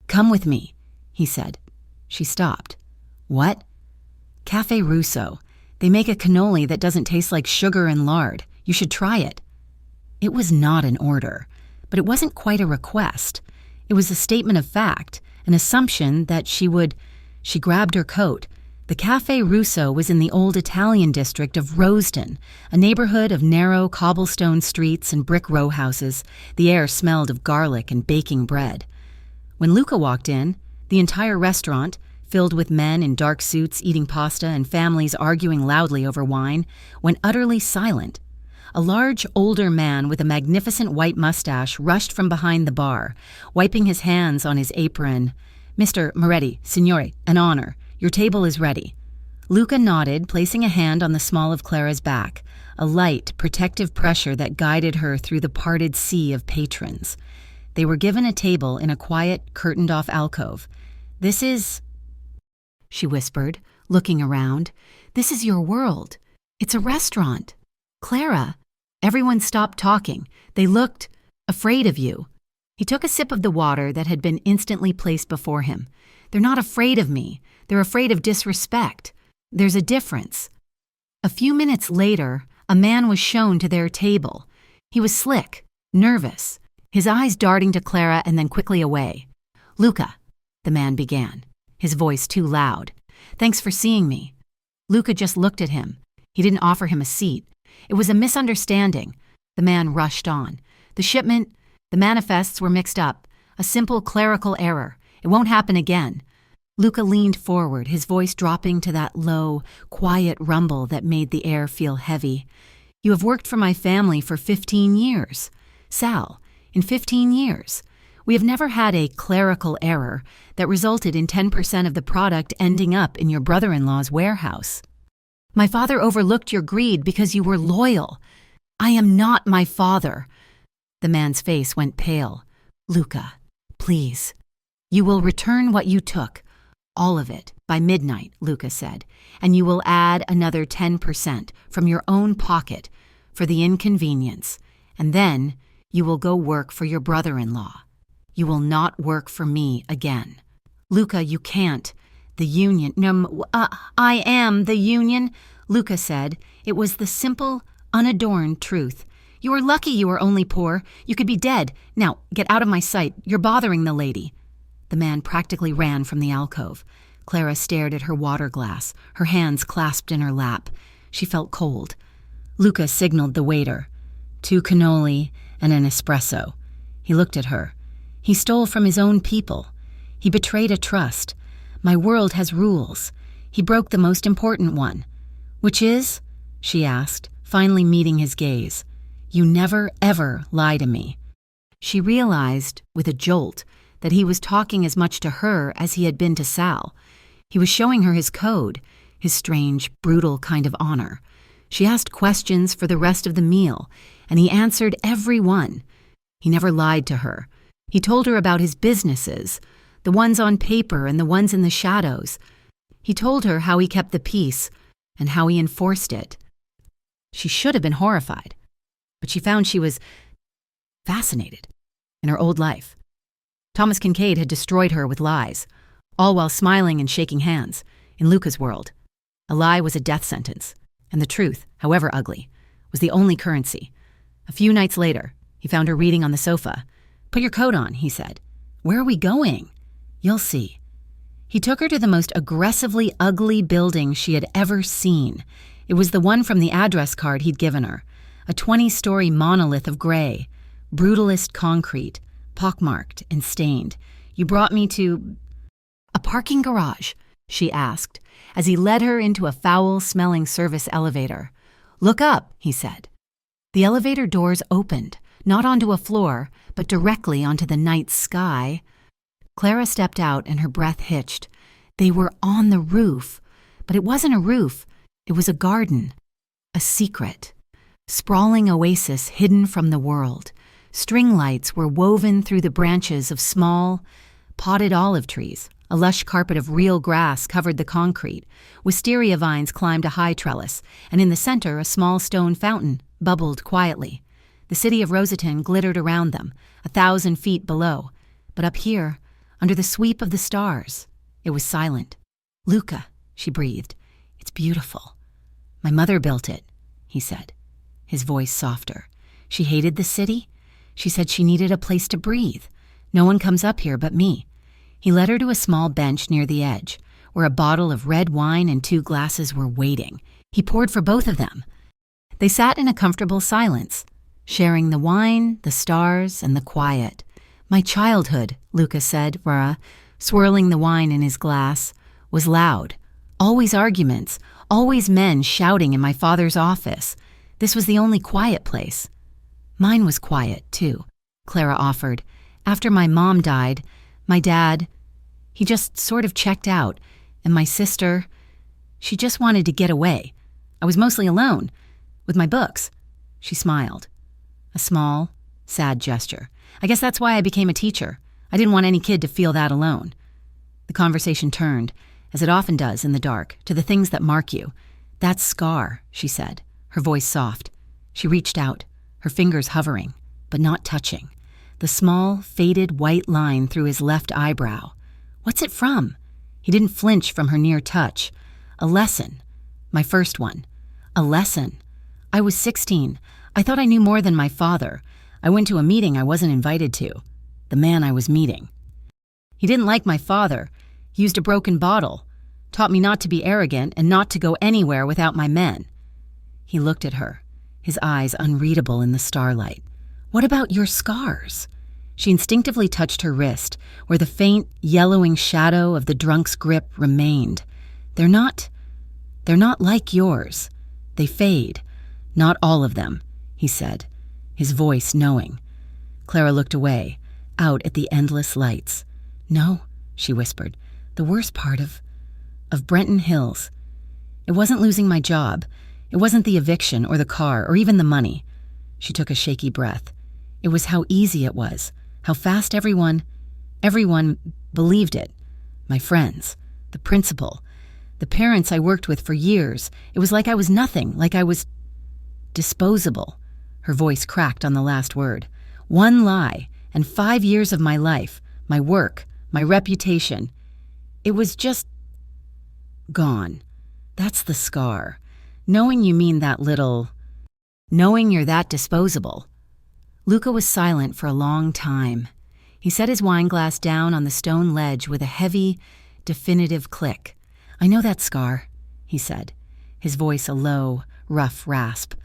"Come with me," he said. She stopped. "What?" "Café Russo. They make a cannoli that doesn't taste like sugar and lard. You should try it." It was not an order, but it wasn't quite a request. It was a statement of fact, an assumption that she would. She grabbed her coat. The Café Russo was in the old Italian district of Rosedon, a neighborhood of narrow cobblestone streets and brick row houses. The air smelled of garlic and baking bread. When Luca walked in, the entire restaurant, filled with men in dark suits eating pasta and families arguing loudly over wine, went utterly silent. A large, older man with a magnificent white mustache rushed from behind the bar, wiping his hands on his apron. "Mr. Moretti, signore, an honor. Your table is ready." Luca nodded, placing a hand on the small of Clara's back, a light, protective pressure that guided her through the parted sea of patrons. They were given a table in a quiet, curtained-off alcove. "This is," she whispered, looking around. "This is your world. It's a restaurant. Clara." Everyone stopped talking. They looked afraid of you. He took a sip of the water that had been instantly placed before him. "They're not afraid of me. They're afraid of disrespect. There's a difference." A few minutes later, a man was shown to their table. He was slick, nervous, his eyes darting to Clara and then quickly away. "Luca," the man began, his voice too loud. "Thanks for seeing me." Luca just looked at him. He didn't offer him a seat. It was a misunderstanding. The man rushed on. "The shipment, the manifests were mixed up. A simple clerical error. It won't happen again." Luca leaned forward, his voice dropping to that low, quiet rumble that made the air feel heavy. "You have worked for my family for 15 years. Sal, in 15 years. We have never had a clerical error that resulted in 10% of the product ending up in your brother-in-law's warehouse. My father overlooked your greed because you were loyal. I am not my father." The man's face went pale. "Luca, please. You will return what you took. All of it, by midnight," Luca said, "and you will add another 10% from your own pocket for the inconvenience, and then you will go work for your brother-in-law. You will not work for me again." "Luca, you can't. The union—" "No, I am the union," Luca said. It was the simple, unadorned truth. "You are lucky you are only poor. You could be dead. Now, get out of my sight. You're bothering the lady." The man practically ran from the alcove. Clara stared at her water glass, her hands clasped in her lap. She felt cold. Luca signaled the waiter. 2 cannoli and an espresso. He looked at her. He stole from his own people. He betrayed a trust. My world has rules. He broke the most important one. "Which is?" she asked, finally meeting his gaze. "You never, ever lie to me." She realized, with a jolt, that he was talking as much to her as he had been to Sal. He was showing her his code, his strange, brutal kind of honor. She asked questions for the rest of the meal, and he answered every one. He never lied to her. He told her about his businesses, the ones on paper and the ones in the shadows. He told her how he kept the peace and how he enforced it. She should have been horrified, but she found she was fascinated in her old life. Thomas Kincaid had destroyed her with lies, all while smiling and shaking hands. In Luca's world, a lie was a death sentence, and the truth, however ugly, was the only currency. A few nights later, he found her reading on the sofa. "Put your coat on," he said. "Where are we going?" "You'll see." He took her to the most aggressively ugly building she had ever seen. It was the one from the address card he'd given her, a 20-story monolith of gray, brutalist concrete, pockmarked and stained. "You brought me to—" "A parking garage?" she asked, as he led her into a foul-smelling service elevator. "Look up," he said. The elevator doors opened, not onto a floor, but directly onto the night sky. Clara stepped out and her breath hitched. They were on the roof, but it wasn't a roof. It was a garden, a secret, sprawling oasis hidden from the world. String lights were woven through the branches of small, potted olive trees. A lush carpet of real grass covered the concrete. Wisteria vines climbed a high trellis, and in the center a small stone fountain bubbled quietly. The city of Rosaton glittered around them, 1,000 feet below. But up here, under the sweep of the stars, it was silent. "Luca," she breathed. "It's beautiful." "My mother built it," he said, his voice softer. "She hated the city. She said she needed a place to breathe. No one comes up here but me." He led her to a small bench near the edge, where a bottle of red wine and 2 glasses were waiting. He poured for both of them. They sat in a comfortable silence, sharing the wine, the stars, and the quiet. "My childhood," Luca said, swirling the wine in his glass, "was loud. Always arguments, always men shouting in my father's office. This was the only quiet place." "Mine was quiet, too," Clara offered. "After my mom died, my dad, he just sort of checked out, and my sister, She just wanted to get away. I was mostly alone, with my books. She smiled. A small, sad gesture. I guess that's why I became a teacher. I didn't want any kid to feel that alone. The conversation turned, as it often does in the dark, to the things that mark you. That scar, she said, her voice soft. She reached out, her fingers hovering, but not touching. The small, faded white line through his left eyebrow. What's it from? He didn't flinch from her near touch. A lesson. My first one. A lesson. I was 16. I thought I knew more than my father. I went to a meeting I wasn't invited to. The man I was meeting. He didn't like my father. He used a broken bottle. Taught me not to be arrogant and not to go anywhere without my men. He looked at her, his eyes unreadable in the starlight. What about your scars? She instinctively touched her wrist, where the faint, yellowing shadow of the drunk's grip remained. They're not like yours. They fade. Not all of them, he said, his voice knowing. Clara looked away, out at the endless lights. No, she whispered, the worst part of Brenton Hills. It wasn't losing my job. It wasn't the eviction or the car or even the money. She took a shaky breath. It was how easy it was, how fast everyone believed it. My friends, the principal, the parents I worked with for years. It was like I was nothing, like I was disposable. Her voice cracked on the last word. One lie, and 5 years of my life, my work, my reputation. It was just gone. That's the scar. Knowing you mean that little. Knowing you're that disposable. Luca was silent for a long time. He set his wineglass down on the stone ledge with a heavy, definitive click. I know that scar, he said, his voice a low, rough rasp.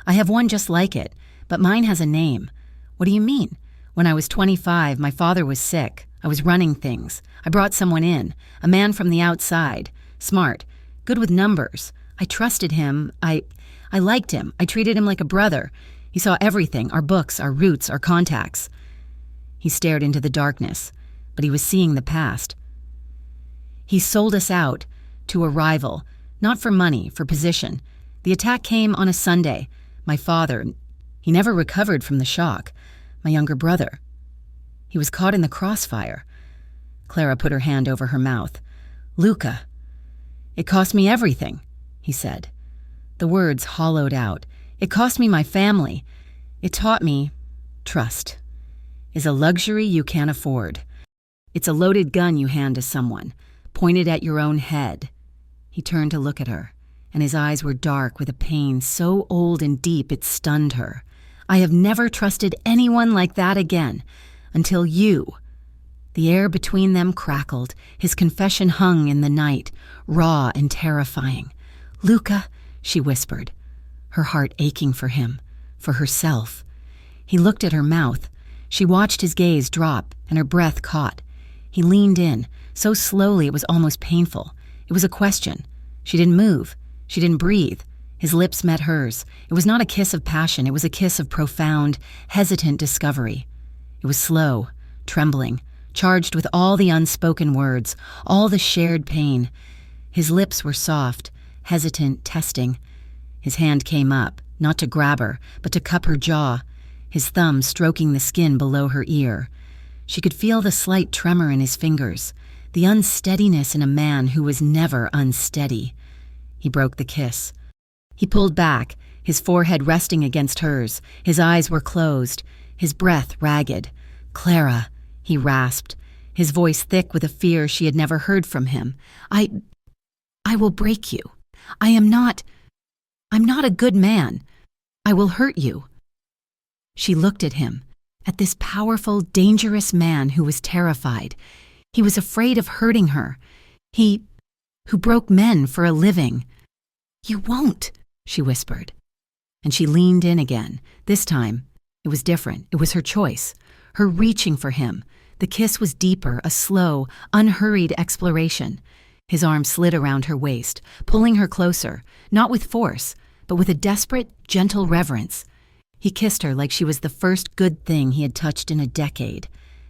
I have one just like it, but mine has a name. What do you mean? When I was 25, my father was sick. I was running things. I brought someone in, a man from the outside, smart, good with numbers. I trusted him. I liked him. I treated him like a brother. He saw everything, our books, our roots, our contacts. He stared into the darkness, but he was seeing the past. He sold us out to a rival, not for money, for position. The attack came on a Sunday. My father, he never recovered from the shock. My younger brother, he was caught in the crossfire. Clara put her hand over her mouth. Luca. It cost me everything, he said. The words hollowed out. It cost me my family. It taught me trust is a luxury you can't afford. It's a loaded gun you hand to someone, pointed at your own head. He turned to look at her, and his eyes were dark with a pain so old and deep it stunned her. I have never trusted anyone like that again, until you. The air between them crackled. His confession hung in the night, raw and terrifying. Luca, she whispered, her heart aching for him, for herself. He looked at her mouth. She watched his gaze drop, and her breath caught. He leaned in, so slowly it was almost painful. It was a question. She didn't move. She didn't breathe. His lips met hers. It was not a kiss of passion. It was a kiss of profound, hesitant discovery. It was slow, trembling, charged with all the unspoken words, all the shared pain. His lips were soft, hesitant, testing. His hand came up, not to grab her, but to cup her jaw, his thumb stroking the skin below her ear. She could feel the slight tremor in his fingers, the unsteadiness in a man who was never unsteady. He broke the kiss. He pulled back, his forehead resting against hers. His eyes were closed, his breath ragged. Clara, he rasped, his voice thick with a fear she had never heard from him. I will break you. I'm not a good man. I will hurt you. She looked at him, at this powerful, dangerous man who was terrified. He was afraid of hurting her. He, who broke men for a living. You won't, she whispered. And she leaned in again. This time, it was different. It was her choice, her reaching for him. The kiss was deeper, a slow, unhurried exploration. His arm slid around her waist, pulling her closer, not with force, but with a desperate, gentle reverence. He kissed her like she was the first good thing he had touched in a decade.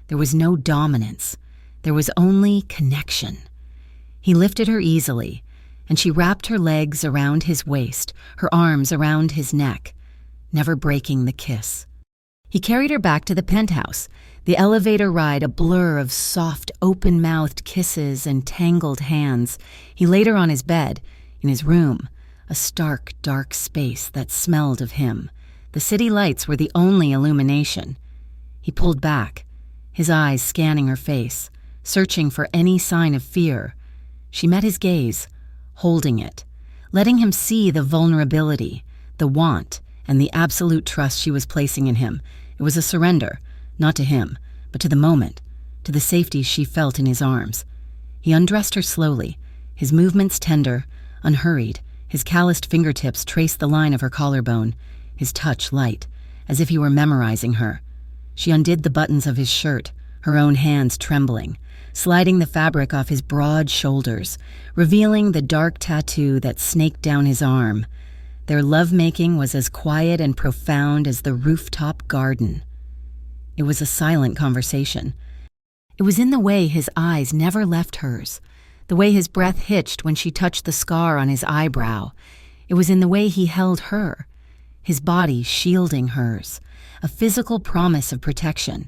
There was no dominance. There was only connection. He lifted her easily, and she wrapped her legs around his waist, her arms around his neck, never breaking the kiss. He carried her back to the penthouse, the elevator ride a blur of soft, open-mouthed kisses and tangled hands. He laid her on his bed, in his room, a stark, dark space that smelled of him. The city lights were the only illumination. He pulled back, his eyes scanning her face, searching for any sign of fear. She met his gaze, holding it, letting him see the vulnerability, the want, and the absolute trust she was placing in him. It was a surrender, not to him, but to the moment, to the safety she felt in his arms. He undressed her slowly, his movements tender, unhurried. His calloused fingertips traced the line of her collarbone, his touch light, as if he were memorizing her. She undid the buttons of his shirt, her own hands trembling, sliding the fabric off his broad shoulders, revealing the dark tattoo that snaked down his arm. Their lovemaking was as quiet and profound as the rooftop garden. It was a silent conversation. It was in the way his eyes never left hers, the way his breath hitched when she touched the scar on his eyebrow. It was in the way he held her, his body shielding hers, a physical promise of protection.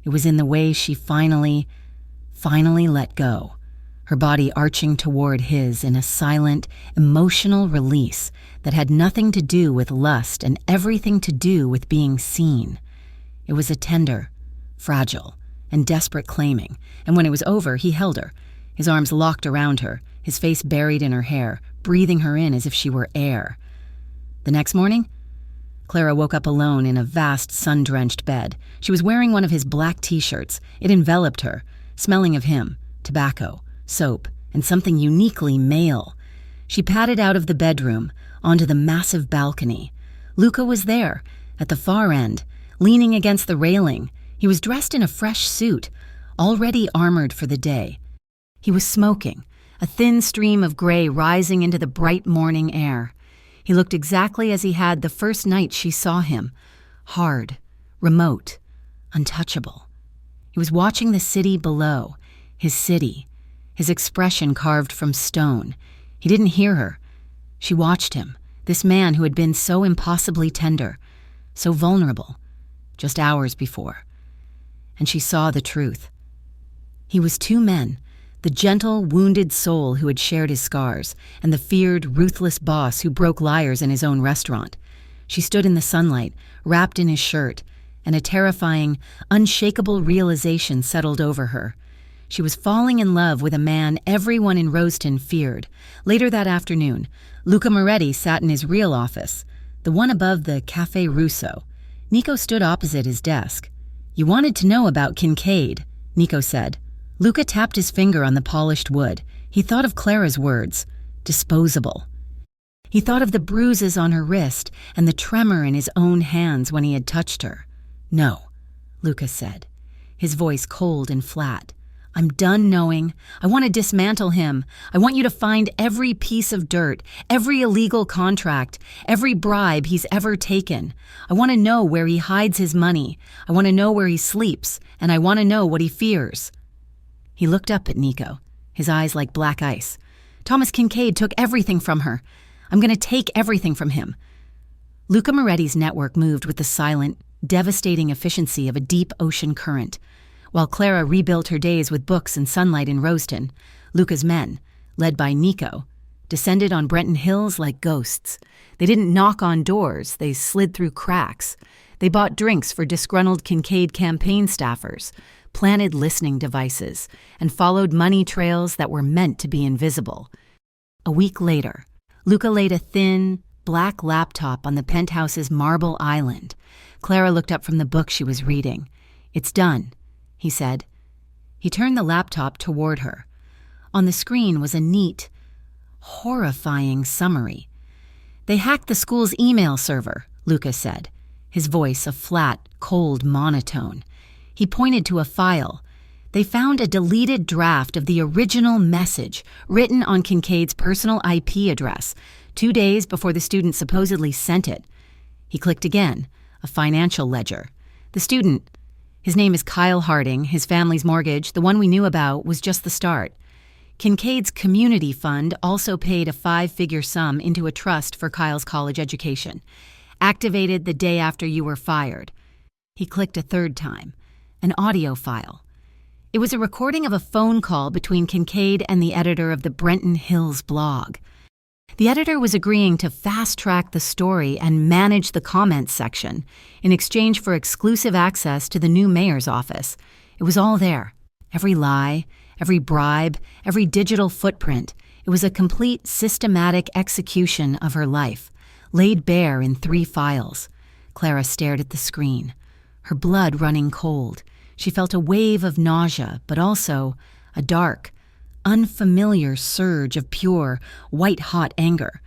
It was in the way she finally let go, her body arching toward his in a silent, emotional release that had nothing to do with lust and everything to do with being seen. It was a tender, fragile, and desperate claiming, and when it was over, he held her, his arms locked around her, his face buried in her hair, breathing her in as if she were air. The next morning, Clara woke up alone in a vast, sun-drenched bed. She was wearing one of his black t-shirts. It enveloped her, smelling of him, tobacco, soap, and something uniquely male. She padded out of the bedroom, onto the massive balcony. Luca was there, at the far end, leaning against the railing. He was dressed in a fresh suit, already armored for the day. He was smoking, a thin stream of gray rising into the bright morning air. He looked exactly as he had the first night she saw him, hard, remote, untouchable. He was watching the city below, his city, his expression carved from stone. He didn't hear her. She watched him, this man who had been so impossibly tender, so vulnerable, just hours before. And she saw the truth. He was two men, the gentle, wounded soul who had shared his scars, and the feared, ruthless boss who broke liars in his own restaurant. She stood in the sunlight, wrapped in his shirt, and a terrifying, unshakable realization settled over her. She was falling in love with a man everyone in Roseton feared. Later that afternoon, Luca Moretti sat in his real office, the one above the Café Russo. Nico stood opposite his desk. "You wanted to know about Kincaid," Nico said. Luca tapped his finger on the polished wood. He thought of Clara's words, disposable. He thought of the bruises on her wrist and the tremor in his own hands when he had touched her. "No," Luca said, his voice cold and flat. "I'm done knowing. I want to dismantle him. I want you to find every piece of dirt, every illegal contract, every bribe he's ever taken. I want to know where he hides his money. I want to know where he sleeps, and I want to know what he fears." He looked up at Nico, his eyes like black ice. "Thomas Kincaid took everything from her. I'm going to take everything from him." Luca Moretti's network moved with the silent, devastating efficiency of a deep ocean current. While Clara rebuilt her days with books and sunlight in Roseton, Luca's men, led by Nico, descended on Brenton Hills like ghosts. They didn't knock on doors, they slid through cracks. They bought drinks for disgruntled Kincaid campaign staffers, planted listening devices, and followed money trails that were meant to be invisible. A week later, Luca laid a thin, black laptop on the penthouse's marble island. Clara looked up from the book she was reading. "It's done," he said. He turned the laptop toward her. On the screen was a neat, horrifying summary. "They hacked the school's email server," Luca said, his voice a flat, cold monotone. He pointed to a file. They found a deleted draft of the original message written on Kincaid's personal IP address 2 days before the student supposedly sent it. He clicked again, a financial ledger. The student, his name is Kyle Harding, his family's mortgage, the one we knew about, was just the start. Kincaid's community fund also paid a 5-figure sum into a trust for Kyle's college education. Activated the day after you were fired. He clicked a third time. An audio file. It was a recording of a phone call between Kincaid and the editor of the Brenton Hills blog. The editor was agreeing to fast-track the story and manage the comments section in exchange for exclusive access to the new mayor's office. It was all there. Every lie, every bribe, every digital footprint. It was a complete systematic execution of her life, laid bare in 3 files. Clara stared at the screen, her blood running cold. She felt a wave of nausea, but also a dark, unfamiliar surge of pure, white-hot anger.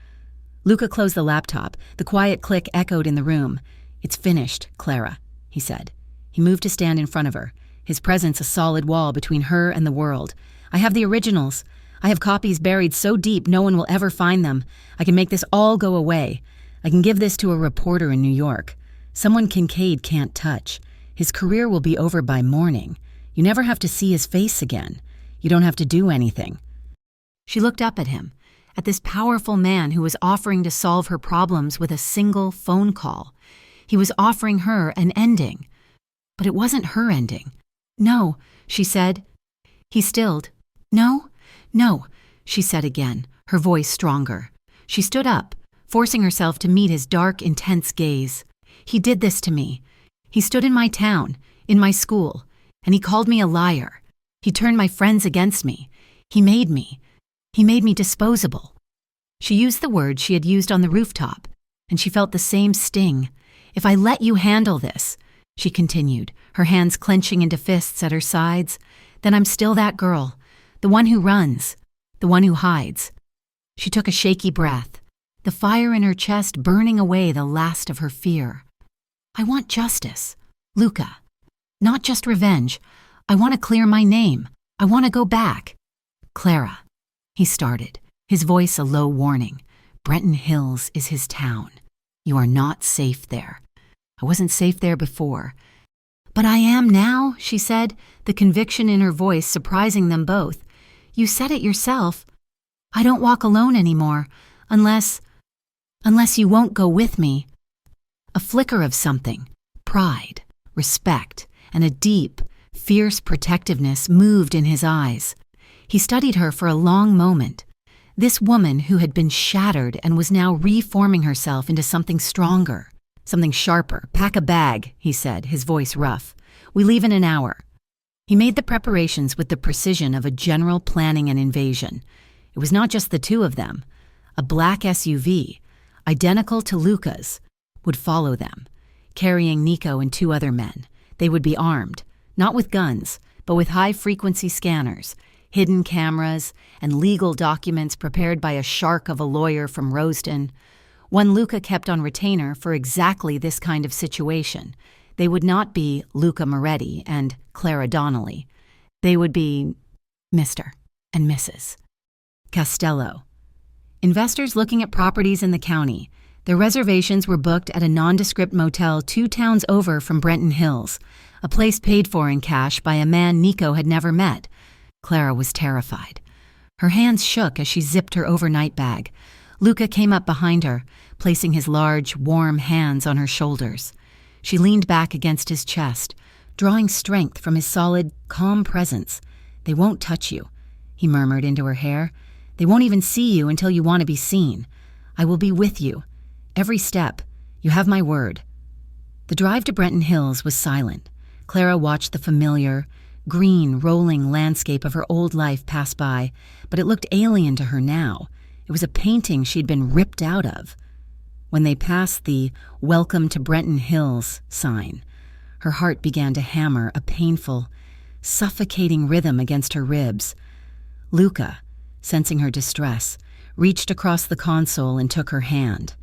Luca closed the laptop. The quiet click echoed in the room. "It's finished, Clara," he said. He moved to stand in front of her, his presence a solid wall between her and the world. "I have the originals. I have copies buried so deep no one will ever find them. I can make this all go away. I can give this to a reporter in New York. Someone Kincaid can't touch. His career will be over by morning. You never have to see his face again. You don't have to do anything." She looked up at him, at this powerful man who was offering to solve her problems with a single phone call. He was offering her an ending. But it wasn't her ending. "No," she said. He stilled. "No, no," she said again, her voice stronger. She stood up, forcing herself to meet his dark, intense gaze. "He did this to me. He stood in my town, in my school, and he called me a liar. He turned my friends against me. He made me disposable." She used the word she had used on the rooftop, and she felt the same sting. "If I let you handle this," she continued, her hands clenching into fists at her sides, "then I'm still that girl, the one who runs, the one who hides." She took a shaky breath, the fire in her chest burning away the last of her fear. "I want justice, Luca. Not just revenge. I want to clear my name. I want to go back." "Clara," he started, his voice a low warning. "Brenton Hills is his town. You are not safe there. I wasn't safe there before." "But I am now," she said, the conviction in her voice surprising them both. "You said it yourself. I don't walk alone anymore, unless you won't go with me." A flicker of something, pride, respect, and a deep, fierce protectiveness moved in his eyes. He studied her for a long moment. This woman who had been shattered and was now reforming herself into something stronger, something sharper. "Pack a bag," he said, his voice rough. "We leave in an hour." He made the preparations with the precision of a general planning an invasion. It was not just the two of them. A black SUV, identical to Luca's, would follow them, carrying Nico and 2 other men. They would be armed, not with guns, but with high-frequency scanners, hidden cameras, and legal documents prepared by a shark of a lawyer from Rosedon. One Luca kept on retainer for exactly this kind of situation. They would not be Luca Moretti and Clara Donnelly. They would be Mr. and Mrs. Costello. Investors looking at properties in the county. Their reservations were booked at a nondescript motel 2 towns over from Brenton Hills, a place paid for in cash by a man Nico had never met. Clara was terrified. Her hands shook as she zipped her overnight bag. Luca came up behind her, placing his large, warm hands on her shoulders. She leaned back against his chest, drawing strength from his solid, calm presence. "They won't touch you," he murmured into her hair. "They won't even see you until you want to be seen. I will be with you. Every step. You have my word." The drive to Brenton Hills was silent. Clara watched the familiar, green, rolling landscape of her old life pass by, but it looked alien to her now. It was a painting she'd been ripped out of. When they passed the "Welcome to Brenton Hills" sign, her heart began to hammer a painful, suffocating rhythm against her ribs. Luca, sensing her distress, reached across the console and took her hand.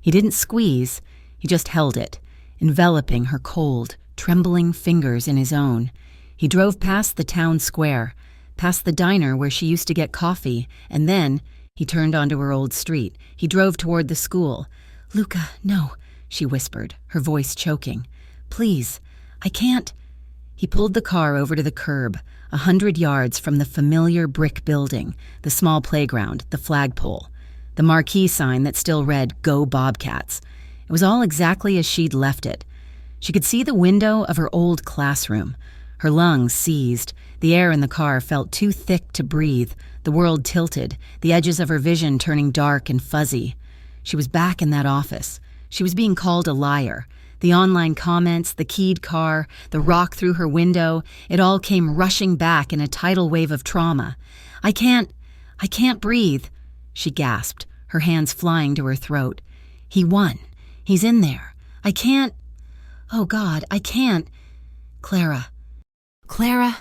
He didn't squeeze, he just held it, enveloping her cold, trembling fingers in his own. He drove past the town square, past the diner where she used to get coffee, and then he turned onto her old street. He drove toward the school. "Luca, no," she whispered, her voice choking. "Please, I can't." He pulled the car over to the curb, 100 yards from the familiar brick building, the small playground, the flagpole, the marquee sign that still read, "Go Bobcats." It was all exactly as she'd left it. She could see the window of her old classroom. Her lungs seized. The air in the car felt too thick to breathe. The world tilted, the edges of her vision turning dark and fuzzy. She was back in that office. She was being called a liar. The online comments, the keyed car, the rock through her window, it all came rushing back in a tidal wave of trauma. I can't breathe," she gasped, her hands flying to her throat. "He won. He's in there. I can't. Oh, God, I can't. Clara. Clara?"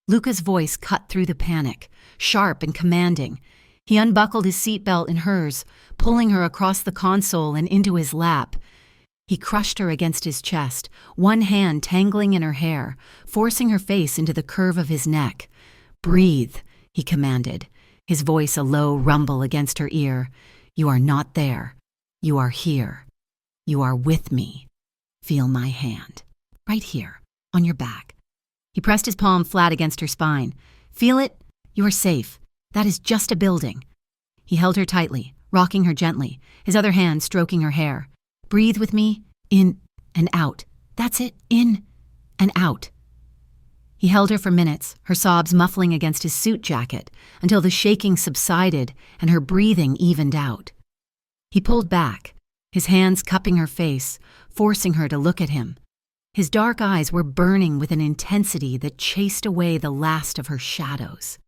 Luca's voice cut through the panic, sharp and commanding. He unbuckled his seatbelt in hers, pulling her across the console and into his lap. He crushed her against his chest, one hand tangling in her hair, forcing her face into the curve of his neck. "Breathe," he commanded, his voice a low rumble against her ear. "You are not there. You are here. You are with me. Feel my hand. Right here, on your back." He pressed his palm flat against her spine. "Feel it? You are safe. That is just a building." He held her tightly, rocking her gently, his other hand stroking her hair. "Breathe with me, in and out. That's it, in and out." He held her for minutes, her sobs muffling against his suit jacket, until the shaking subsided and her breathing evened out. He pulled back, his hands cupping her face, forcing her to look at him. His dark eyes were burning with an intensity that chased away the last of her shadows.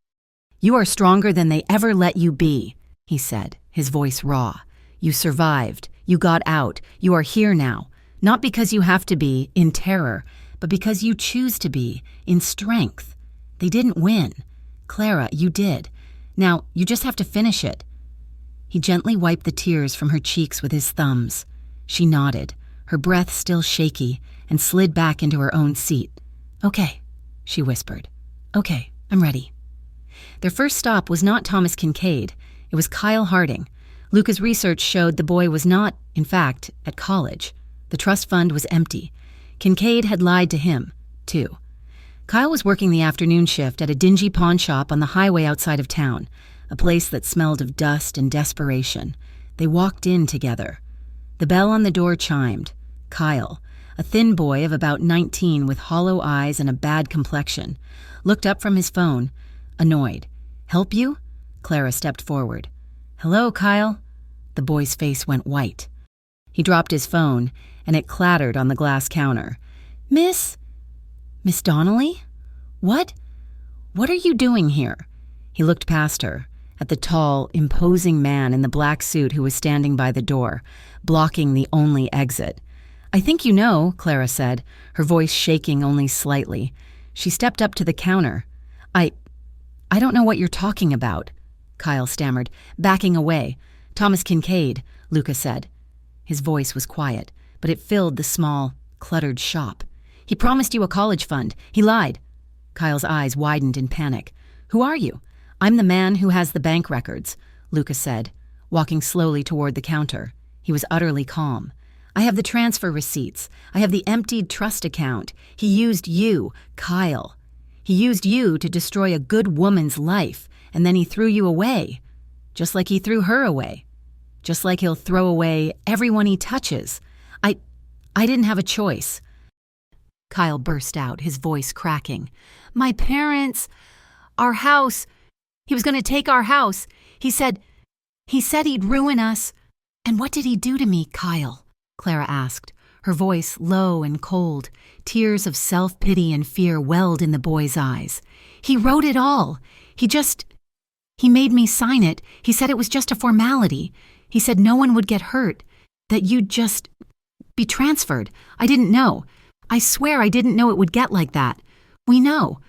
"You are stronger than they ever let you be," he said, his voice raw. "You survived. You got out. You are here now. Not because you have to be, in terror, but because you choose to be, in strength. They didn't win. Clara, you did. Now, you just have to finish it." He gently wiped the tears from her cheeks with his thumbs. She nodded, her breath still shaky, and slid back into her own seat. "Okay," she whispered. "Okay, I'm ready." Their first stop was not Thomas Kincaid. It was Kyle Harding. Luca's research showed the boy was not, in fact, at college. The trust fund was empty. Kincaid had lied to him, too. Kyle was working the afternoon shift at a dingy pawn shop on the highway outside of town, a place that smelled of dust and desperation. They walked in together. The bell on the door chimed. Kyle, a thin boy of about 19 with hollow eyes and a bad complexion, looked up from his phone, annoyed. "Help you?" Clara stepped forward. "Hello, Kyle." The boy's face went white. He dropped his phone, and it clattered on the glass counter. Miss Donnelly? What are you doing here?" He looked past her, at the tall, imposing man in the black suit who was standing by the door, blocking the only exit. "I think you know," Clara said, her voice shaking only slightly. She stepped up to the counter. I don't know what you're talking about," Kyle stammered, backing away. "Thomas Kincaid," Luca said. His voice was quiet, but it filled the small, cluttered shop. "He promised you a college fund. He lied." Kyle's eyes widened in panic. "Who are you?" "I'm the man who has the bank records," Luca said, walking slowly toward the counter. He was utterly calm. "I have the transfer receipts. I have the emptied trust account. He used you, Kyle. He used you to destroy a good woman's life, and then he threw you away. Just like he threw her away. Just like he'll throw away everyone he touches. I didn't have a choice." Kyle burst out, his voice cracking. "My parents, our house. He was going to take our house. He said he'd ruin us." "And what did he do to me, Kyle?" Clara asked, her voice low and cold. Tears of self-pity and fear welled in the boy's eyes. "He wrote it all. He made me sign it. He said it was just a formality. He said no one would get hurt, that you'd just be transferred. I didn't know. I swear I didn't know it would get like that. We know,"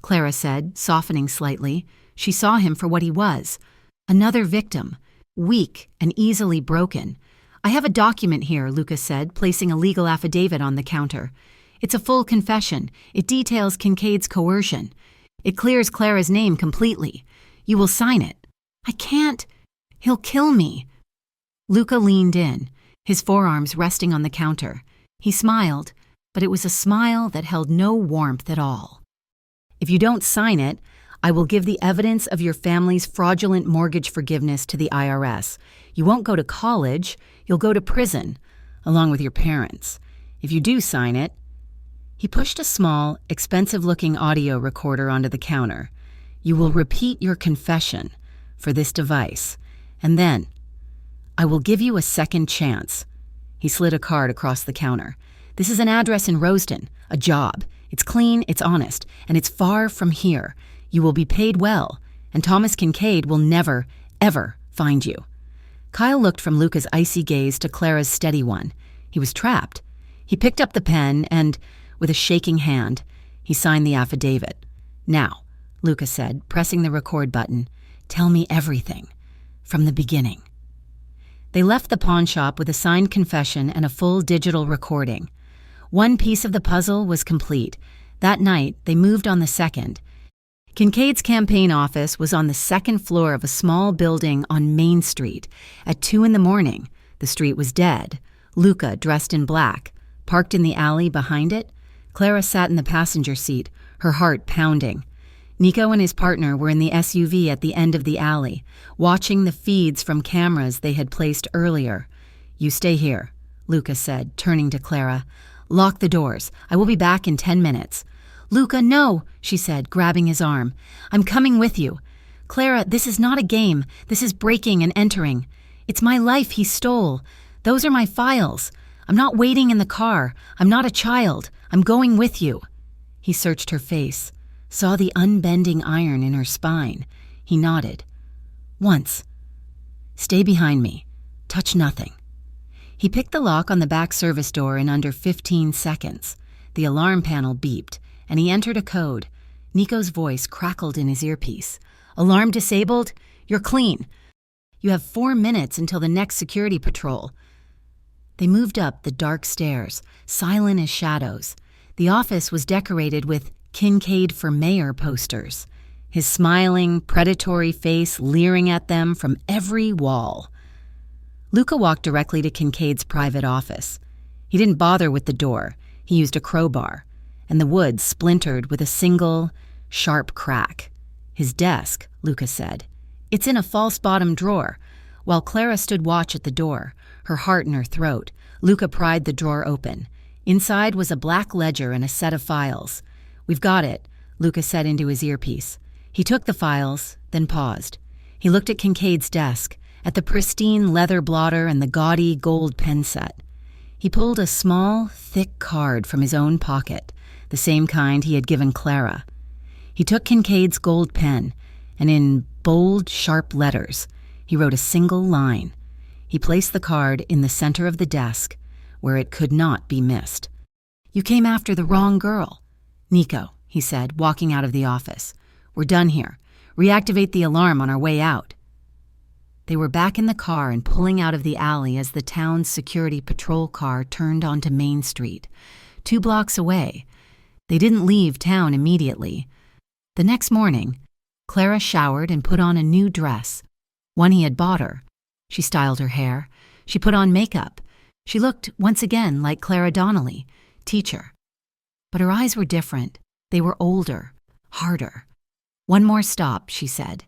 Clara said, softening slightly. She saw him for what he was. Another victim, weak and easily broken. "I have a document here," Lucas said, placing a legal affidavit on the counter. "It's a full confession. It details Kincaid's coercion. It clears Clara's name completely. You will sign it." "I can't. He'll kill me." Luca leaned in, his forearms resting on the counter. He smiled, but it was a smile that held no warmth at all. "If you don't sign it, I will give the evidence of your family's fraudulent mortgage forgiveness to the IRS. You won't go to college, you'll go to prison, along with your parents. If you do sign it." He pushed a small, expensive-looking audio recorder onto the counter. "You will repeat your confession for this device, and then I will give you a second chance." He slid a card across the counter. "This is an address in Rosedon, a job. It's clean, it's honest, and it's far from here. You will be paid well, and Thomas Kincaid will never, ever find you." Kyle looked from Luca's icy gaze to Clara's steady one. He was trapped. He picked up the pen and, with a shaking hand, he signed the affidavit. "Now," Luca said, pressing the record button, "tell me everything, from the beginning." They left the pawn shop with a signed confession and a full digital recording. One piece of the puzzle was complete. That night, they moved on the second. Kincaid's campaign office was on the second floor of a small building on Main Street. At 2 a.m, the street was dead. Luca, dressed in black, parked in the alley behind it. Clara sat in the passenger seat, her heart pounding. Nico and his partner were in the SUV at the end of the alley, watching the feeds from cameras they had placed earlier. "You stay here," Luca said, turning to Clara. "Lock the doors. I will be back in 10 minutes. "Luca, no," she said, grabbing his arm. "I'm coming with you. Clara, this is not a game. This is breaking and entering. It's my life he stole. Those are my files. I'm not waiting in the car. I'm not a child. I'm going with you." He searched her face, saw the unbending iron in her spine. He nodded. "Once. Stay behind me. Touch nothing." He picked the lock on the back service door in under 15 seconds. The alarm panel beeped, and he entered a code. Nico's voice crackled in his earpiece. "Alarm disabled? You're clean. You have 4 minutes until the next security patrol." They moved up the dark stairs, silent as shadows. The office was decorated with "Kincaid for Mayor" posters, his smiling, predatory face leering at them from every wall. Luca walked directly to Kincaid's private office. He didn't bother with the door. He used a crowbar, and the wood splintered with a single, sharp crack. "His desk," Luca said. "It's in a false bottom drawer." While Clara stood watch at the door, her heart in her throat, Luca pried the drawer open. Inside was a black ledger and a set of files. "We've got it," Luca said into his earpiece. He took the files, then paused. He looked at Kincaid's desk, at the pristine leather blotter and the gaudy gold pen set. He pulled a small, thick card from his own pocket, the same kind he had given Clara. He took Kincaid's gold pen, and in bold, sharp letters, he wrote a single line. He placed the card in the center of the desk, where it could not be missed. "You came after the wrong girl." "Nico," he said, walking out of the office. "We're done here. Reactivate the alarm on our way out." They were back in the car and pulling out of the alley as the town's security patrol car turned onto Main Street, 2 blocks away. They didn't leave town immediately. The next morning, Clara showered and put on a new dress, one he had bought her. She styled her hair. She put on makeup. She looked once again like Clara Donnelly, teacher. But her eyes were different. They were older, harder. "One more stop," she said.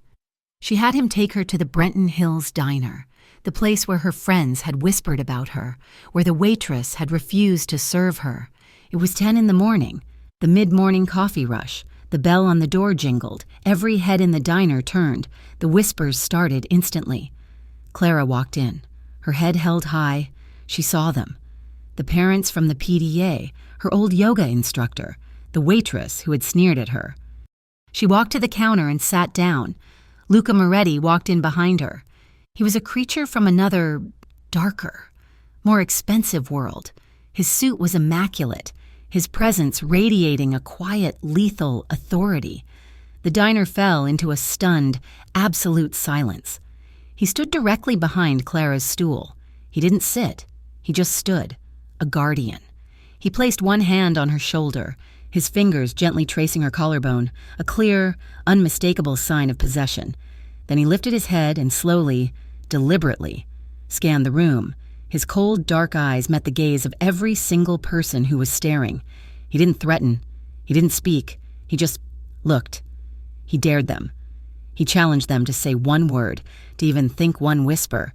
She had him take her to the Brenton Hills Diner, the place where her friends had whispered about her, where the waitress had refused to serve her. It was 10 a.m, the mid-morning coffee rush. The bell on the door jingled. Every head in the diner turned. The whispers started instantly. Clara walked in, her head held high. She saw them. The parents from the PDA, her old yoga instructor, the waitress who had sneered at her. She walked to the counter and sat down. Luca Moretti walked in behind her. He was a creature from another, darker, more expensive world. His suit was immaculate, his presence radiating a quiet, lethal authority. The diner fell into a stunned, absolute silence. He stood directly behind Clara's stool. He didn't sit. He just stood, a guardian. He placed one hand on her shoulder, his fingers gently tracing her collarbone, a clear, unmistakable sign of possession. Then he lifted his head and slowly, deliberately, scanned the room, His cold, dark eyes met the gaze of every single person who was staring. He didn't threaten. He didn't speak. He just looked. He dared them. He challenged them to say one word, to even think one whisper.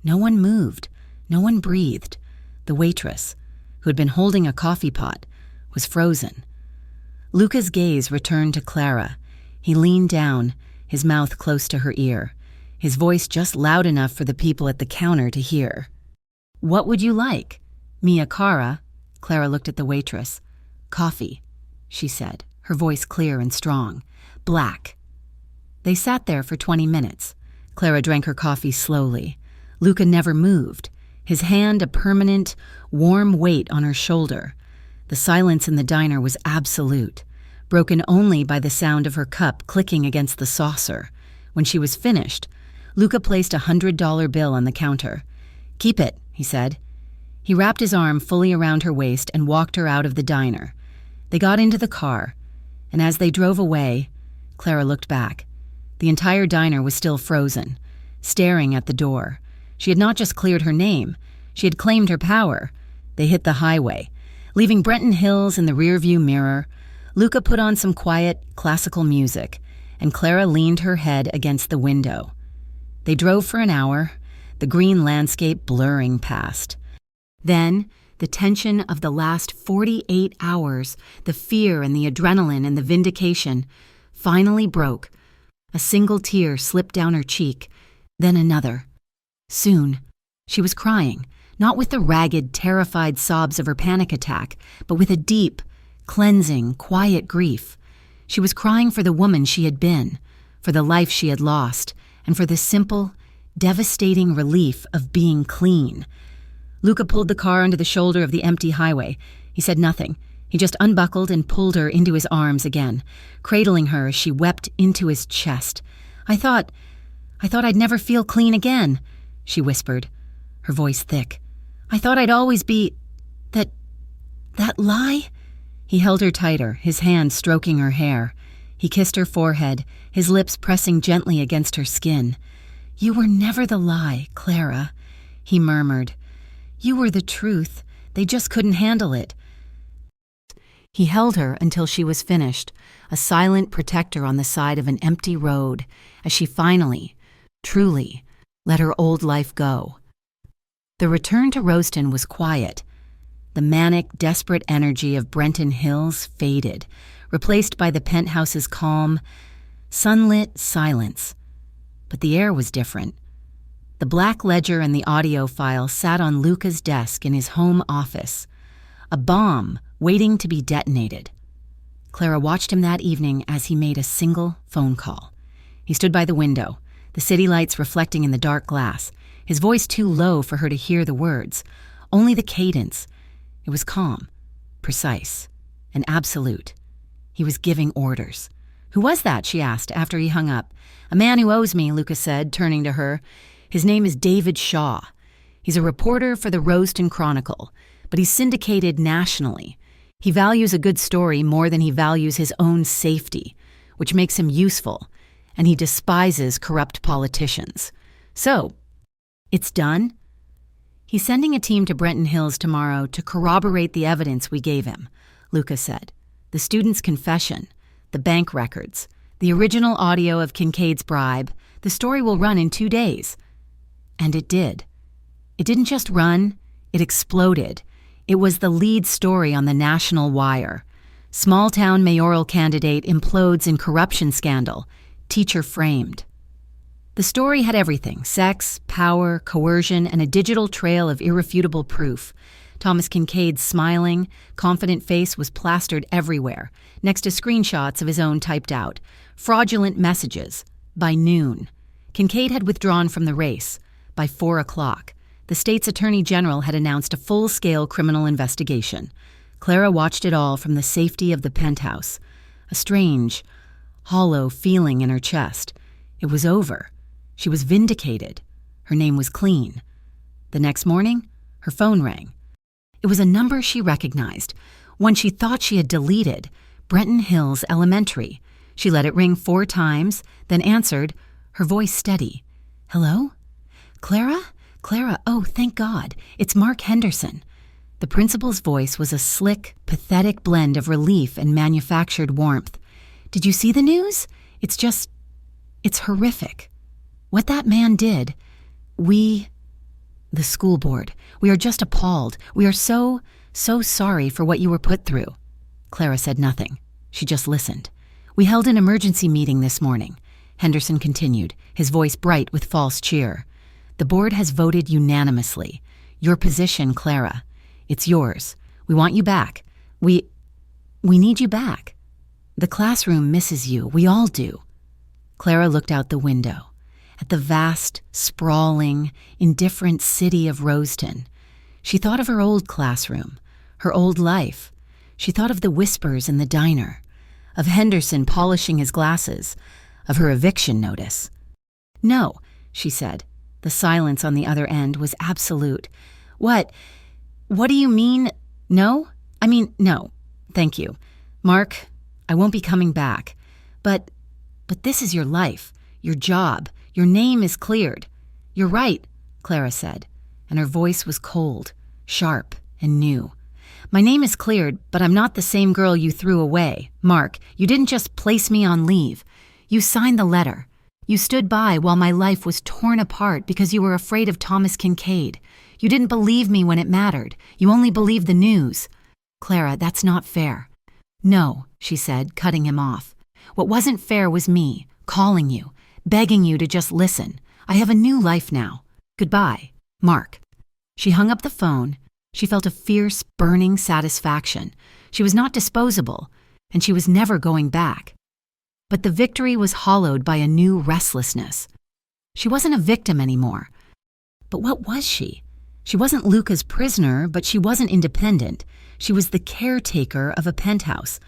No one moved. No one breathed. The waitress, who had been holding a coffee pot, was frozen. Luca's gaze returned to Clara. He leaned down, his mouth close to her ear, his voice just loud enough for the people at the counter to hear. "What would you like?" "Mia cara." Clara looked at the waitress. "Coffee," she said, her voice clear and strong. "Black." They sat there for 20 minutes. Clara drank her coffee slowly. Luca never moved, his hand a permanent, warm weight on her shoulder. The silence in the diner was absolute, broken only by the sound of her cup clicking against the saucer. When she was finished, Luca placed a $100 bill on the counter. "Keep it," he said. He wrapped his arm fully around her waist and walked her out of the diner. They got into the car, and as they drove away, Clara looked back. The entire diner was still frozen, staring at the door. She had not just cleared her name, she had claimed her power. They hit the highway, leaving Brenton Hills in the rearview mirror. Luca put on some quiet, classical music, and Clara leaned her head against the window. They drove for an hour, the green landscape blurring past. Then, the tension of the last 48 hours, the fear and the adrenaline and the vindication, finally broke. A single tear slipped down her cheek, then another. Soon, she was crying, not with the ragged, terrified sobs of her panic attack, but with a deep, cleansing, quiet grief. She was crying for the woman she had been, for the life she had lost, and for the simple, devastating relief of being clean. Luca pulled the car onto the shoulder of the empty highway. He said nothing. He just unbuckled and pulled her into his arms again, cradling her as she wept into his chest. I thought I'd never feel clean again," she whispered, her voice thick. "I thought I'd always be... that lie?" He held her tighter, his hand stroking her hair. He kissed her forehead, his lips pressing gently against her skin. "You were never the lie, Clara," he murmured. "You were the truth. They just couldn't handle it." He held her until she was finished, a silent protector on the side of an empty road, as she finally, truly, let her old life go. The return to Roston was quiet. The manic, desperate energy of Brenton Hills faded, replaced by the penthouse's calm, sunlit silence. But the air was different. The black ledger and the audio file sat on Luca's desk in his home office. A bomb waiting to be detonated. Clara watched him that evening as he made a single phone call. He stood by the window, the city lights reflecting in the dark glass, his voice too low for her to hear the words, only the cadence. It was calm, precise, and absolute. He was giving orders. "Who was that?" she asked after he hung up. "A man who owes me," Luca said, turning to her. "His name is David Shaw. He's a reporter for the Roston Chronicle, but he's syndicated nationally. He values a good story more than he values his own safety, which makes him useful, and he despises corrupt politicians. So, it's done? He's sending a team to Brenton Hills tomorrow to corroborate the evidence we gave him," Luca said. "The student's confession, the bank records, the original audio of Kincaid's bribe. The story will run in 2 days." And it did. It didn't just run, it exploded. It was the lead story on the national wire. Small-town mayoral candidate implodes in corruption scandal. Teacher framed. The story had everything: sex, power, coercion, and a digital trail of irrefutable proof. Thomas Kincaid's smiling, confident face was plastered everywhere, next to screenshots of his own typed out. Fraudulent messages. By noon. Kincaid had withdrawn from the race. By 4 o'clock. The state's attorney general had announced a full-scale criminal investigation. Clara watched it all from the safety of the penthouse. A strange, hollow feeling in her chest. It was over. She was vindicated. Her name was clean. The next morning, her phone rang. It was a number she recognized, one she thought she had deleted, Brenton Hills Elementary. She let it ring 4 times, then answered, her voice steady. "Hello? Clara? Clara, oh, thank God. It's Mark Henderson. The principal's voice was a slick, pathetic blend of relief and manufactured warmth. Did you see the news? It's horrific. What that man did, the school board, we are just appalled. We are so sorry for what you were put through. Clara said nothing. She just listened. We held an emergency meeting this morning. Henderson continued, his voice bright with false cheer. The board has voted unanimously. Your position, Clara. It's yours. We want you back. We need you back. The classroom misses you. We all do. Clara looked out the window at the vast, sprawling, indifferent city of Roseton. She thought of her old classroom, her old life. She thought of the whispers in the diner, of Henderson polishing his glasses, of her eviction notice. No, she said. The silence on the other end was absolute. What do you mean, no? I mean, no. Thank you. Mark, I won't be coming back. But this is your life, your job. Your name is cleared. You're right, Clara said, and her voice was cold, sharp, and new. My name is cleared, but I'm not the same girl you threw away. Mark, you didn't just place me on leave. You signed the letter. You stood by while my life was torn apart because you were afraid of Thomas Kincaid. You didn't believe me when it mattered. You only believed the news. Clara, that's not fair. No, she said, cutting him off. What wasn't fair was me, calling you, begging you to just listen. I have a new life now. Goodbye, Mark. She hung up the phone. She felt a fierce, burning satisfaction. She was not disposable, and she was never going back. But the victory was hollowed by a new restlessness. She wasn't a victim anymore. But what was she? She wasn't Luca's prisoner, but she wasn't independent. She was the caretaker of a penthouse,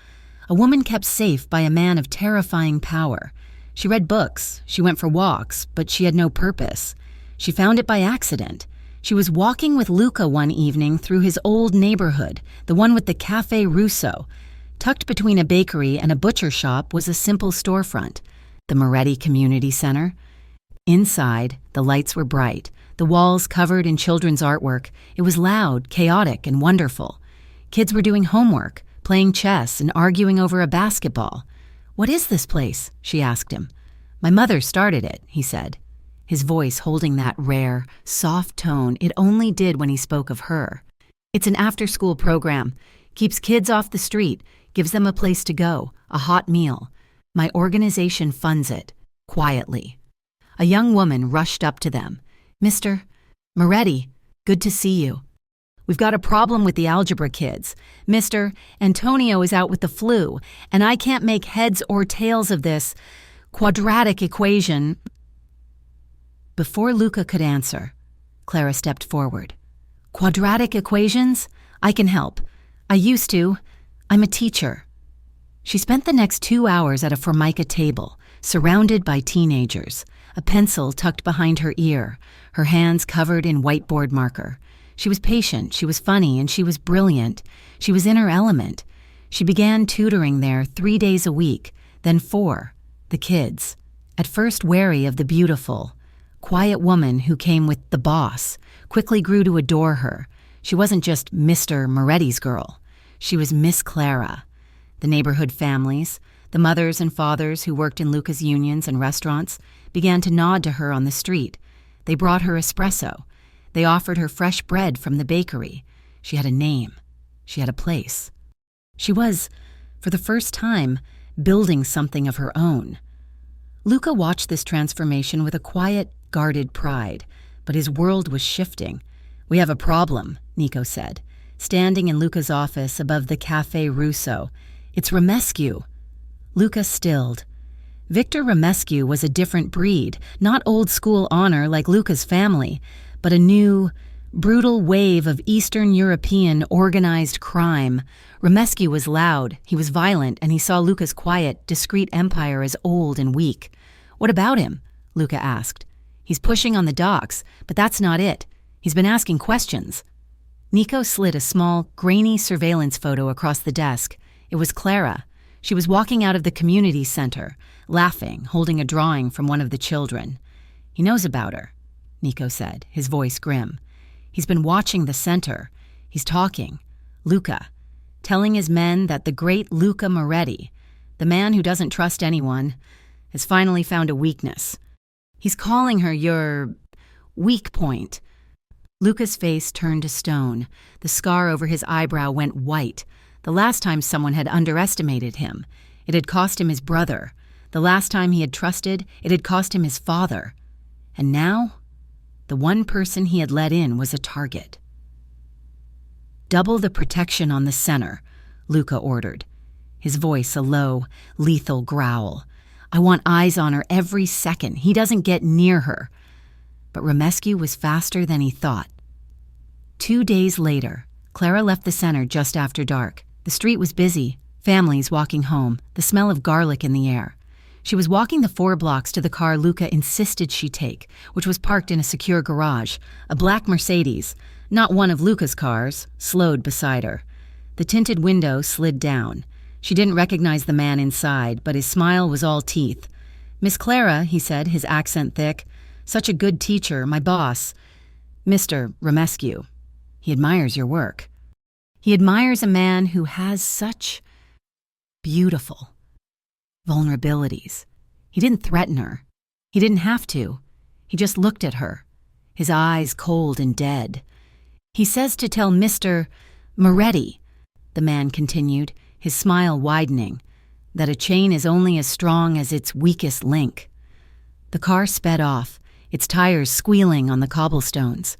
a woman kept safe by a man of terrifying power. She read books, she went for walks, but she had no purpose. She found it by accident. She was walking with Luca one evening through his old neighborhood, the one with the Café Russo. Tucked between a bakery and a butcher shop was a simple storefront, the Moretti Community Center. Inside, the lights were bright, the walls covered in children's artwork. It was loud, chaotic, and wonderful. Kids were doing homework, playing chess, and arguing over a basketball. What is this place? She asked him. My mother started it, he said, his voice holding that rare, soft tone it only did when he spoke of her. It's an after-school program. Keeps kids off the street, gives them a place to go, a hot meal. My organization funds it, quietly. A young woman rushed up to them. Mr. Moretti, good to see you. We've got a problem with the algebra kids. Mr. Antonio is out with the flu, and I can't make heads or tails of this quadratic equation. Before Luca could answer, Clara stepped forward. Quadratic equations? I can help. I used to. I'm a teacher. She spent the next 2 hours at a Formica table, surrounded by teenagers, a pencil tucked behind her ear, her hands covered in whiteboard marker. She was patient, she was funny, and she was brilliant. She was in her element. She began tutoring there 3 days a week, then 4, the kids. At first wary of the beautiful, quiet woman who came with the boss, quickly grew to adore her. She wasn't just Mr. Moretti's girl. She was Miss Clara. The neighborhood families, the mothers and fathers who worked in Luca's unions and restaurants, began to nod to her on the street. They brought her espresso. They offered her fresh bread from the bakery. She had a name. She had a place. She was, for the first time, building something of her own. Luca watched this transformation with a quiet, guarded pride, but his world was shifting. We have a problem, Nico said, standing in Luca's office above the Café Russo. It's Romescu. Luca stilled. Victor Romescu was a different breed, not old-school honor like Luca's family, but a new, brutal wave of Eastern European organized crime. Romescu was loud, he was violent, and he saw Luca's quiet, discreet empire as old and weak. What about him? Luca asked. He's pushing on the docks, but that's not it. He's been asking questions. Nico slid a small, grainy surveillance photo across the desk. It was Clara. She was walking out of the community center, laughing, holding a drawing from one of the children. He knows about her. Nico said, his voice grim. He's been watching the center. He's talking. Luca. Telling his men that the great Luca Moretti, the man who doesn't trust anyone, has finally found a weakness. He's calling her your weak point. Luca's face turned to stone. The scar over his eyebrow went white. The last time someone had underestimated him, it had cost him his brother. The last time he had trusted, it had cost him his father. And now, the one person he had let in was a target. "Double the protection on the center," Luca ordered, his voice a low, lethal growl. "I want eyes on her every second. He doesn't get near her." But Romescu was faster than he thought. 2 days later, Clara left the center just after dark. The street was busy, families walking home, the smell of garlic in the air. She was walking the 4 blocks to the car Luca insisted she take, which was parked in a secure garage, a black Mercedes, not one of Luca's cars, slowed beside her. The tinted window slid down. She didn't recognize the man inside, but his smile was all teeth. "Miss Clara," he said, his accent thick. "Such a good teacher, my boss. Mr. Romescu. He admires your work. He admires a man who has such beautiful vulnerabilities." He didn't threaten her. He didn't have to. He just looked at her, his eyes cold and dead. "He says to tell Mr. Moretti," the man continued, his smile widening, "that a chain is only as strong as its weakest link." The car sped off, its tires squealing on the cobblestones.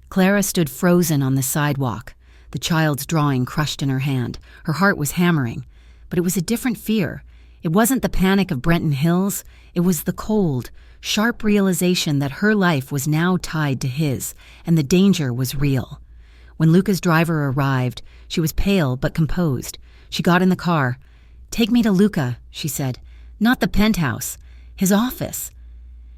Clara stood frozen on the sidewalk, the child's drawing crushed in her hand. Her heart was hammering, but it was a different fear. It wasn't the panic of Brenton Hills. It was the cold, sharp realization that her life was now tied to his, and the danger was real. When Luca's driver arrived, she was pale but composed. She got in the car. "Take me to Luca," she said. "Not the penthouse. His office."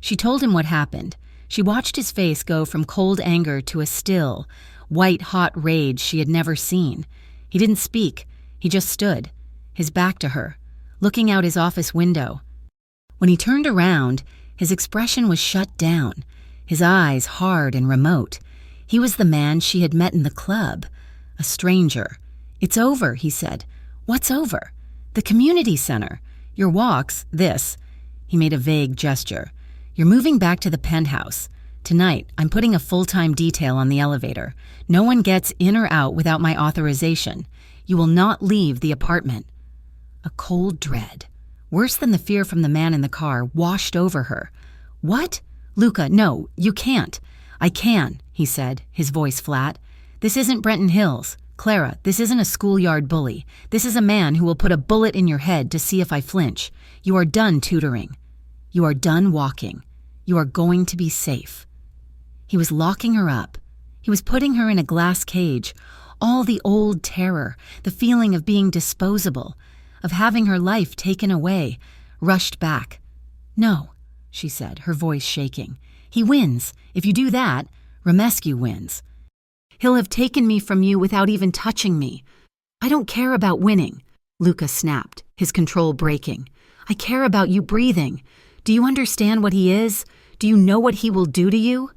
She told him what happened. She watched his face go from cold anger to a still, white-hot rage she had never seen. He didn't speak. He just stood, his back to her, looking out his office window. When he turned around, his expression was shut down, his eyes hard and remote. He was the man she had met in the club, a stranger. "It's over," he said. "What's over?" "The community center. Your walks, this." He made a vague gesture. "You're moving back to the penthouse. Tonight, I'm putting a full-time detail on the elevator. No one gets in or out without my authorization. You will not leave the apartment." A cold dread, worse than the fear from the man in the car, washed over her. "What?" "Luca, no, you can't." "I can," he said, his voice flat. "This isn't Brenton Hills. Clara, this isn't a schoolyard bully. This is a man who will put a bullet in your head to see if I flinch. You are done tutoring. You are done walking. You are going to be safe." He was locking her up. He was putting her in a glass cage. All the old terror, the feeling of being disposable, of having her life taken away, rushed back. "No," she said, her voice shaking. "He wins. If you do that, Romescu wins. He'll have taken me from you without even touching me. I don't care about winning," Luca snapped, his control breaking. "I care about you breathing. Do you understand what he is? Do you know what he will do to you?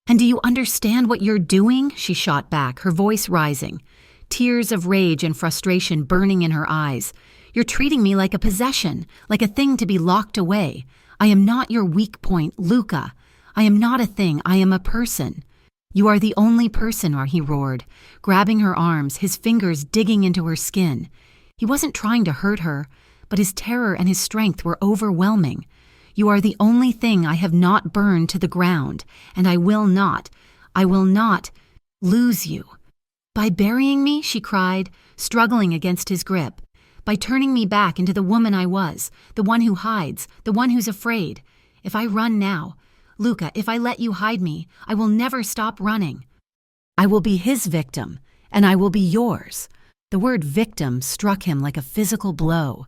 And do you understand what you're doing?" she shot back, her voice rising, tears of rage and frustration burning in her eyes. "You're treating me like a possession, like a thing to be locked away. I am not your weak point, Luca. I am not a thing, I am a person. You are the only person," he roared, grabbing her arms, his fingers digging into her skin. He wasn't trying to hurt her, but his terror and his strength were overwhelming. "You are the only thing I have not burned to the ground, and I will not lose you." "By burying me," she cried, struggling against his grip. "By turning me back into the woman I was, the one who hides, the one who's afraid. If I run now, Luca, if I let you hide me, I will never stop running. I will be his victim, and I will be yours." The word victim struck him like a physical blow.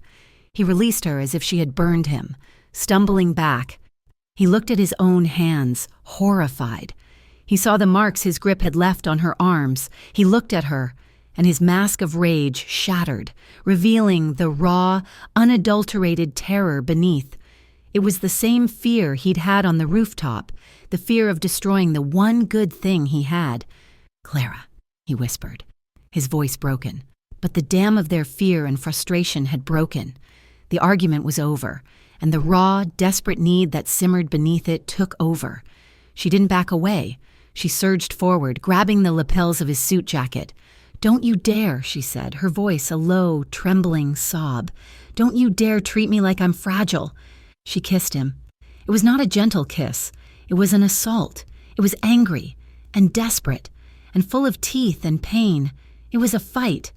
He released her as if she had burned him. Stumbling back, he looked at his own hands, horrified. He saw the marks his grip had left on her arms. He looked at her, and his mask of rage shattered, revealing the raw, unadulterated terror beneath. It was the same fear he'd had on the rooftop, the fear of destroying the one good thing he had. "Clara," he whispered, his voice broken. But the dam of their fear and frustration had broken. The argument was over, and the raw, desperate need that simmered beneath it took over. She didn't back away. She surged forward, grabbing the lapels of his suit jacket. "Don't you dare," she said, her voice a low, trembling sob. "Don't you dare treat me like I'm fragile." She kissed him. It was not a gentle kiss. It was an assault. It was angry and desperate and full of teeth and pain. It was a fight.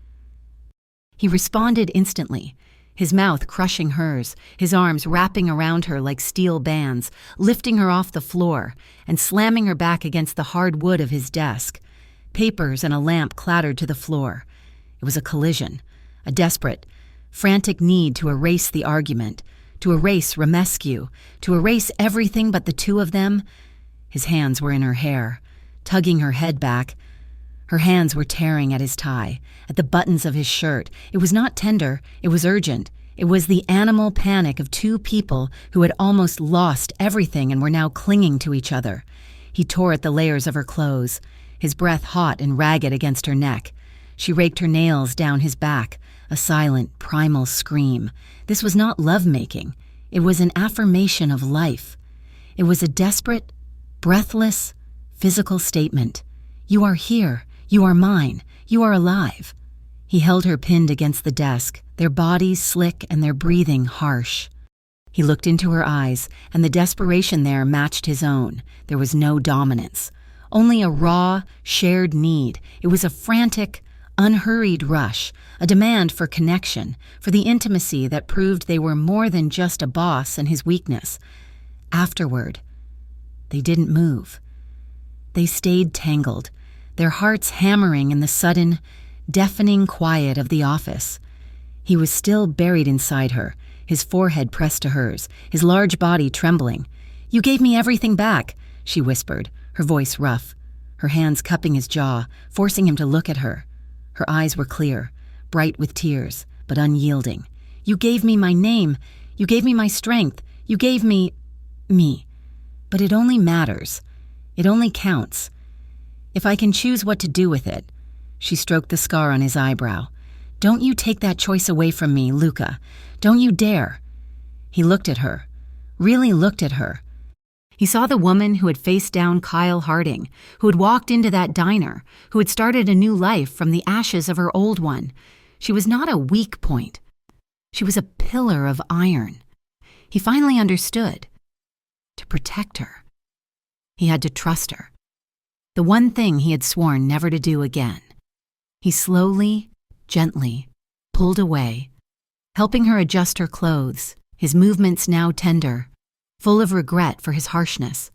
He responded instantly, his mouth crushing hers, his arms wrapping around her like steel bands, lifting her off the floor and slamming her back against the hard wood of his desk. Papers and a lamp clattered to the floor. It was a collision, a desperate, frantic need to erase the argument, to erase Romescu, to erase everything but the two of them. His hands were in her hair, tugging her head back. Her hands were tearing at his tie, at the buttons of his shirt. It was not tender, it was urgent. It was the animal panic of two people who had almost lost everything and were now clinging to each other. He tore at the layers of her clothes, his breath hot and ragged against her neck. She raked her nails down his back, a silent, primal scream. This was not lovemaking. It was an affirmation of life. It was a desperate, breathless, physical statement. "You are here. You are mine. You are alive." He held her pinned against the desk, their bodies slick and their breathing harsh. He looked into her eyes, and the desperation there matched his own. There was no dominance. Only a raw, shared need. It was a frantic, unhurried rush, a demand for connection, for the intimacy that proved they were more than just a boss and his weakness. Afterward, they didn't move. They stayed tangled, their hearts hammering in the sudden, deafening quiet of the office. He was still buried inside her, his forehead pressed to hers, his large body trembling. "You gave me everything back," she whispered, her voice rough, her hands cupping his jaw, forcing him to look at her. Her eyes were clear, bright with tears, but unyielding. "You gave me my name. You gave me my strength. You gave me... me. But it only matters. It only counts. If I can choose what to do with it." She stroked the scar on his eyebrow. "Don't you take that choice away from me, Luca. Don't you dare." He looked at her, really looked at her. He saw the woman who had faced down Kyle Harding, who had walked into that diner, who had started a new life from the ashes of her old one. She was not a weak point. She was a pillar of iron. He finally understood. To protect her, he had to trust her. The one thing he had sworn never to do again. He slowly, gently, pulled away, helping her adjust her clothes, his movements now tender, full of regret for his harshness.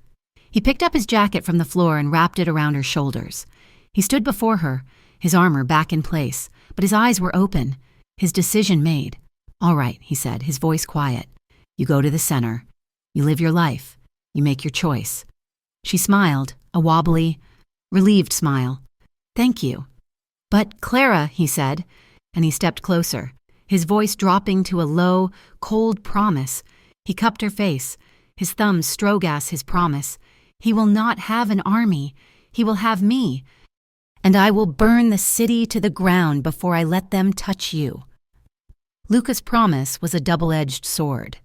He picked up his jacket from the floor and wrapped it around her shoulders. He stood before her, his armor back in place, but his eyes were open, his decision made. "All right," he said, his voice quiet. "You go to the center. You live your life. You make your choice." She smiled, a wobbly, relieved smile. "Thank you." "But Clara," he said, and he stepped closer, his voice dropping to a low, cold promise. He cupped her face, his thumbs strogas his promise. "He will not have an army. He will have me. And I will burn the city to the ground before I let them touch you." Luca's promise was a double-edged sword.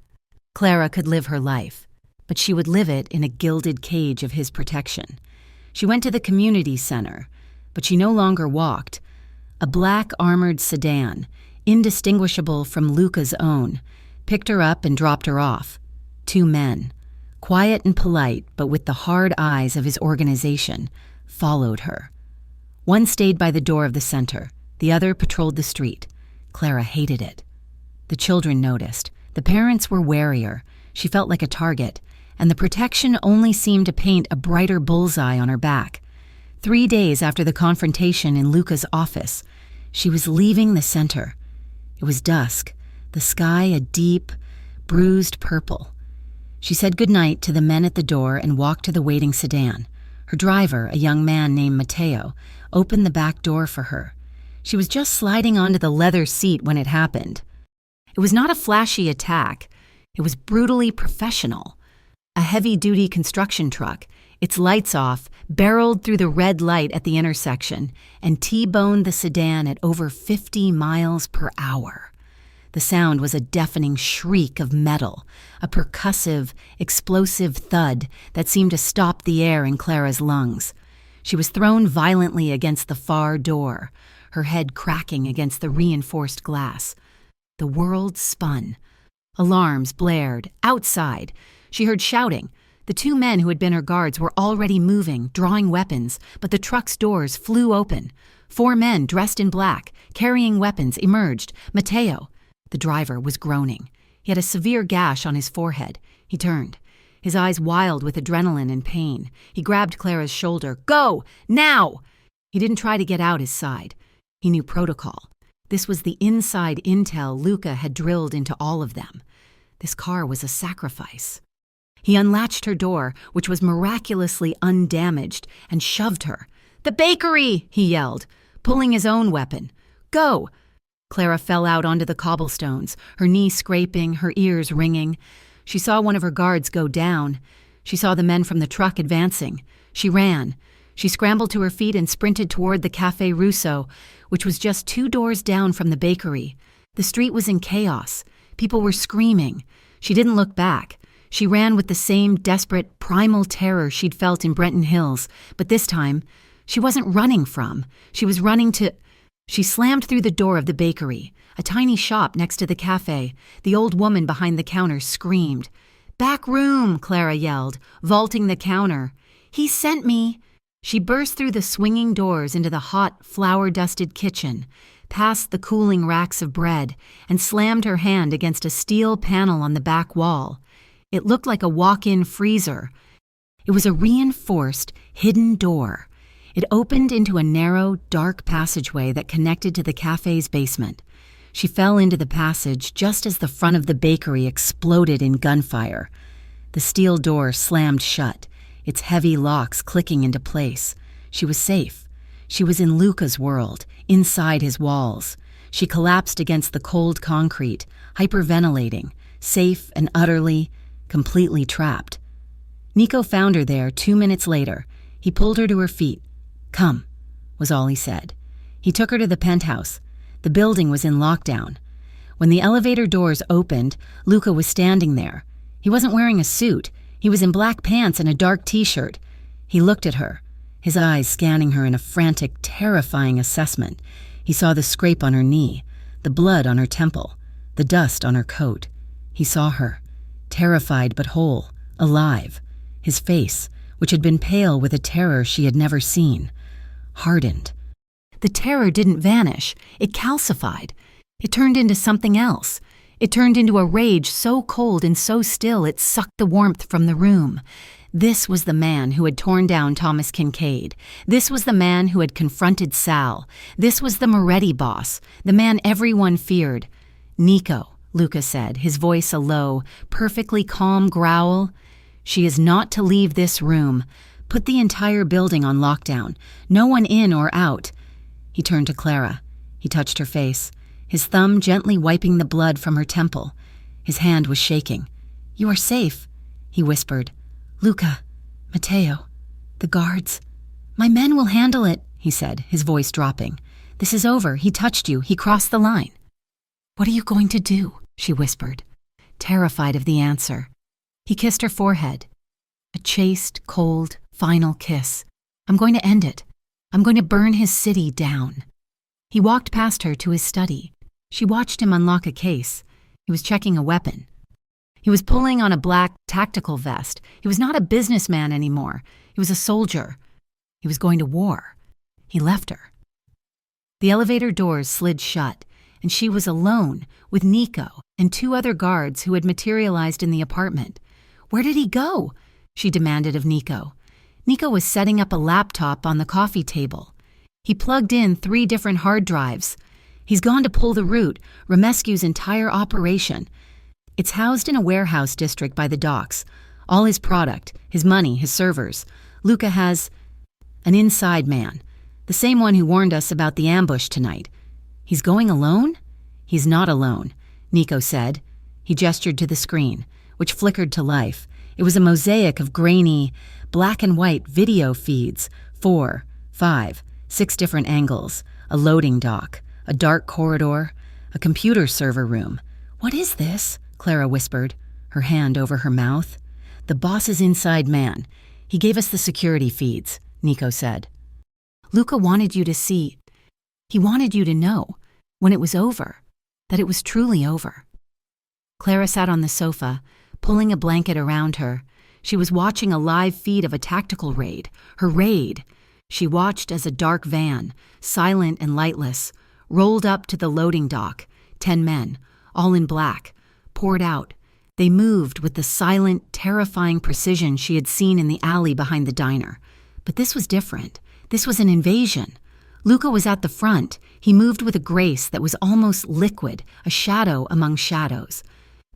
Clara could live her life, but she would live it in a gilded cage of his protection. She went to the community center, but she no longer walked. A black armored sedan, indistinguishable from Luca's own, picked her up and dropped her off. Two men, quiet and polite but with the hard eyes of his organization, followed her. One stayed by the door of the center, the other patrolled the street. Clara hated it. The children noticed. The parents were warier. She felt like a target, and the protection only seemed to paint a brighter bullseye on her back. 3 days after the confrontation in Luca's office, she was leaving the center. It was dusk, the sky a deep, bruised purple. She said goodnight to the men at the door and walked to the waiting sedan. Her driver, a young man named Matteo, opened the back door for her. She was just sliding onto the leather seat when it happened. It was not a flashy attack. It was brutally professional. A heavy-duty construction truck, its lights off, barreled through the red light at the intersection and T-boned the sedan at over 50 miles per hour. The sound was a deafening shriek of metal, a percussive, explosive thud that seemed to stop the air in Clara's lungs. She was thrown violently against the far door, her head cracking against the reinforced glass. The world spun. Alarms blared. Outside, she heard shouting. The two men who had been her guards were already moving, drawing weapons, but the truck's doors flew open. 4 men dressed in black, carrying weapons, emerged. Mateo, the driver, was groaning. He had a severe gash on his forehead. He turned, his eyes wild with adrenaline and pain. He grabbed Clara's shoulder. "Go! Now!" He didn't try to get out his side. He knew protocol. This was the inside intel Luca had drilled into all of them. This car was a sacrifice. He unlatched her door, which was miraculously undamaged, and shoved her. "The bakery!" he yelled, pulling his own weapon. "Go!" Clara fell out onto the cobblestones, her knee scraping, her ears ringing. She saw one of her guards go down. She saw the men from the truck advancing. She ran. She scrambled to her feet and sprinted toward the Café Russo, which was just 2 doors down from the bakery. The street was in chaos. People were screaming. She didn't look back. She ran with the same desperate, primal terror she'd felt in Brenton Hills, but this time, she wasn't running from. She was running to... She slammed through the door of the bakery, a tiny shop next to the cafe. The old woman behind the counter screamed. "Back room!" Clara yelled, vaulting the counter. "He sent me!" She burst through the swinging doors into the hot, flour-dusted kitchen, past the cooling racks of bread, and slammed her hand against a steel panel on the back wall. It looked like a walk-in freezer. It was a reinforced, hidden door. It opened into a narrow, dark passageway that connected to the cafe's basement. She fell into the passage just as the front of the bakery exploded in gunfire. The steel door slammed shut, its heavy locks clicking into place. She was safe. She was in Luca's world, inside his walls. She collapsed against the cold concrete, hyperventilating, safe and utterly, completely trapped. Nico found her there 2 minutes later. He pulled her to her feet. "Come," was all he said. He took her to the penthouse. The building was in lockdown. When the elevator doors opened, Luca was standing there. He wasn't wearing a suit. He was in black pants and a dark t-shirt. He looked at her, his eyes scanning her in a frantic, terrifying assessment. He saw the scrape on her knee, the blood on her temple, the dust on her coat. He saw her, terrified but whole, alive. His face, which had been pale with a terror she had never seen, hardened. The terror didn't vanish. It calcified. It turned into something else. It turned into a rage so cold and so still it sucked the warmth from the room. This was the man who had torn down Thomas Kincaid. This was the man who had confronted Sal. This was the Moretti boss, the man everyone feared. "Nico," Luca said, his voice a low, perfectly calm growl. "She is not to leave this room. Put the entire building on lockdown. No one in or out." He turned to Clara. He touched her face, his thumb gently wiping the blood from her temple. His hand was shaking. "You are safe," he whispered. "Luca, Mateo, the guards. My men will handle it," he said, his voice dropping. "This is over. He touched you. He crossed the line." "What are you going to do?" she whispered, terrified of the answer. He kissed her forehead. A chaste, cold, final kiss. "I'm going to end it. I'm going to burn his city down." He walked past her to his study. She watched him unlock a case. He was checking a weapon. He was pulling on a black tactical vest. He was not a businessman anymore. He was a soldier. He was going to war. He left her. The elevator doors slid shut, and she was alone with Nico and 2 other guards who had materialized in the apartment. Where did he go? She demanded of Nico. Nico was setting up a laptop on the coffee table. He plugged in 3 different hard drives. He's gone to pull the root, Romescu's entire operation. It's housed in a warehouse district by the docks. All his product, his money, his servers. Luca has an inside man, the same one who warned us about the ambush tonight. He's going alone? He's not alone, Nico said. He gestured to the screen, which flickered to life. It was a mosaic of grainy, black and white video feeds, 4, 5, 6 different angles, a loading dock, a dark corridor, a computer server room. "What is this?" Clara whispered, her hand over her mouth. "The boss's inside man. He gave us the security feeds," Nico said. "Luca wanted you to see. He wanted you to know, when it was over, that it was truly over." Clara sat on the sofa, pulling a blanket around her. She was watching a live feed of a tactical raid, her raid. She watched as a dark van, silent and lightless, rolled up to the loading dock. 10 men, all in black, poured out. They moved with the silent, terrifying precision she had seen in the alley behind the diner. But this was different. This was an invasion. Luca was at the front. He moved with a grace that was almost liquid, a shadow among shadows.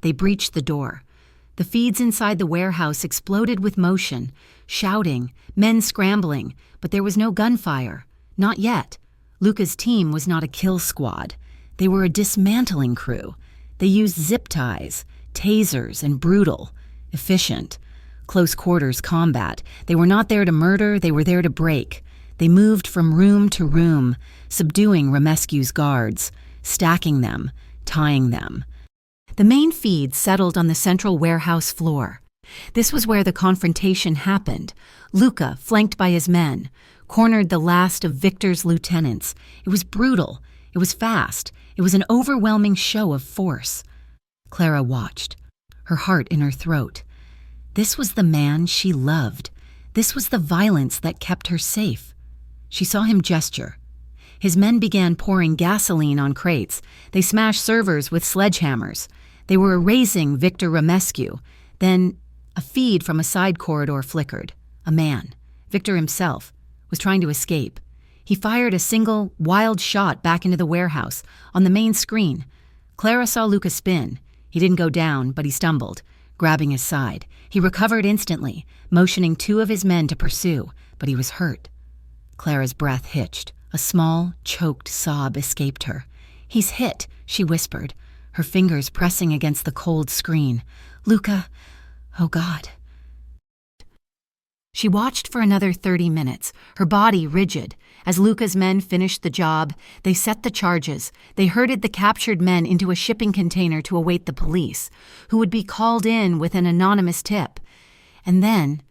They breached the door. The feeds inside the warehouse exploded with motion, shouting, men scrambling, but there was no gunfire. Not yet. Luca's team was not a kill squad. They were a dismantling crew. They used zip ties, tasers, and brutal, efficient, close quarters combat. They were not there to murder, they were there to break. They moved from room to room, subduing Romescu's guards, stacking them, tying them. The main feed settled on the central warehouse floor. This was where the confrontation happened. Luca, flanked by his men, cornered the last of Victor's lieutenants. It was brutal. It was fast. It was an overwhelming show of force. Clara watched, her heart in her throat. This was the man she loved. This was the violence that kept her safe. She saw him gesture. His men began pouring gasoline on crates. They smashed servers with sledgehammers. They were erasing Victor Romescu. Then a feed from a side corridor flickered. A man, Victor himself, was trying to escape. He fired a single, wild shot back into the warehouse, on the main screen. Clara saw Luca spin. He didn't go down, but he stumbled, grabbing his side. He recovered instantly, motioning 2 of his men to pursue, but he was hurt. Clara's breath hitched. A small, choked sob escaped her. "He's hit," she whispered, her fingers pressing against the cold screen. "Luca, oh God." She watched for another 30 minutes, her body rigid. As Luca's men finished the job, they set the charges. They herded the captured men into a shipping container to await the police, who would be called in with an anonymous tip. And then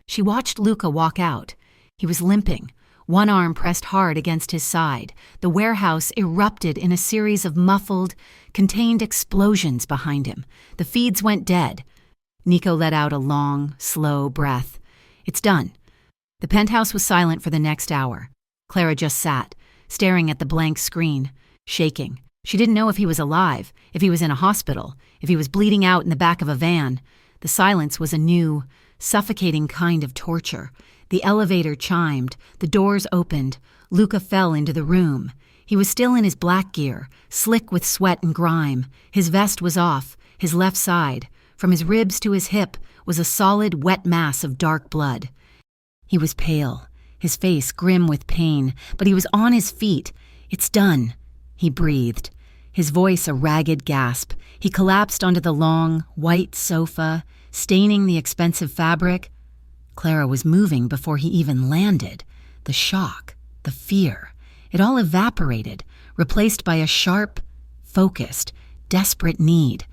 she watched Luca walk out. He was limping, one arm pressed hard against his side. The warehouse erupted in a series of muffled, contained explosions behind him. The feeds went dead. Nico let out a long, slow breath. "It's done." The penthouse was silent for the next hour. Clara just sat, staring at the blank screen, shaking. She didn't know if he was alive, if he was in a hospital, if he was bleeding out in the back of a van. The silence was a new, suffocating kind of torture. The elevator chimed, the doors opened. Luca fell into the room. He was still in his black gear, slick with sweat and grime. His vest was off, his left side. From his ribs to his hip was a solid, wet mass of dark blood. He was pale, his face grim with pain, but he was on his feet. "It's done," he breathed, his voice a ragged gasp. He collapsed onto the long, white sofa, staining the expensive fabric. Clara was moving before he even landed. The shock, the fear, it all evaporated, replaced by a sharp, focused, desperate need.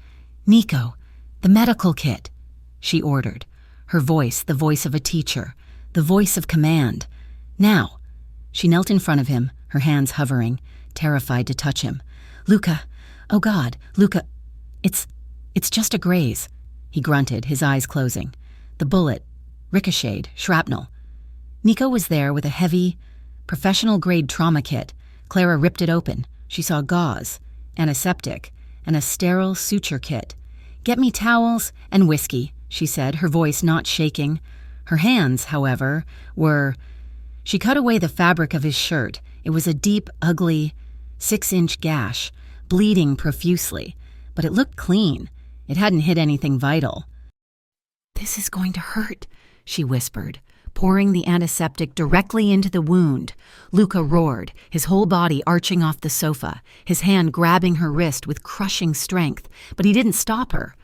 "Nico, the medical kit," she ordered, her voice the voice of a teacher, the voice of command. "Now." She knelt in front of him, her hands hovering, terrified to touch him. "Luca, oh God, Luca, it's just a graze," he grunted, his eyes closing. The bullet, ricocheted, shrapnel. Nico was there with a heavy, professional-grade trauma kit. Clara ripped it open. She saw gauze, antiseptic, and a sterile suture kit. "Get me towels and whiskey," she said, her voice not shaking. Her hands, however, were... She cut away the fabric of his shirt. It was a deep, ugly, 6-inch gash, bleeding profusely, but it looked clean. It hadn't hit anything vital. "This is going to hurt," she whispered, pouring the antiseptic directly into the wound. Luca roared, his whole body arching off the sofa, his hand grabbing her wrist with crushing strength, but he didn't stop her.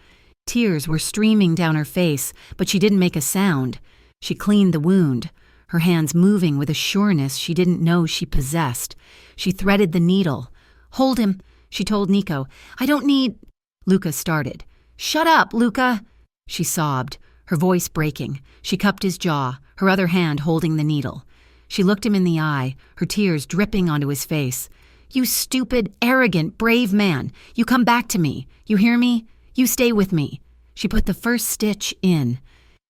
Tears were streaming down her face, but she didn't make a sound. She cleaned the wound, her hands moving with a sureness she didn't know she possessed. She threaded the needle. "Hold him," she told Nico. "I don't need—" Luca started. "Shut up, Luca!" She sobbed, her voice breaking. She cupped his jaw, her other hand holding the needle. She looked him in the eye, her tears dripping onto his face. "You stupid, arrogant, brave man. You come back to me. You hear me? You stay with me." She put the first stitch in.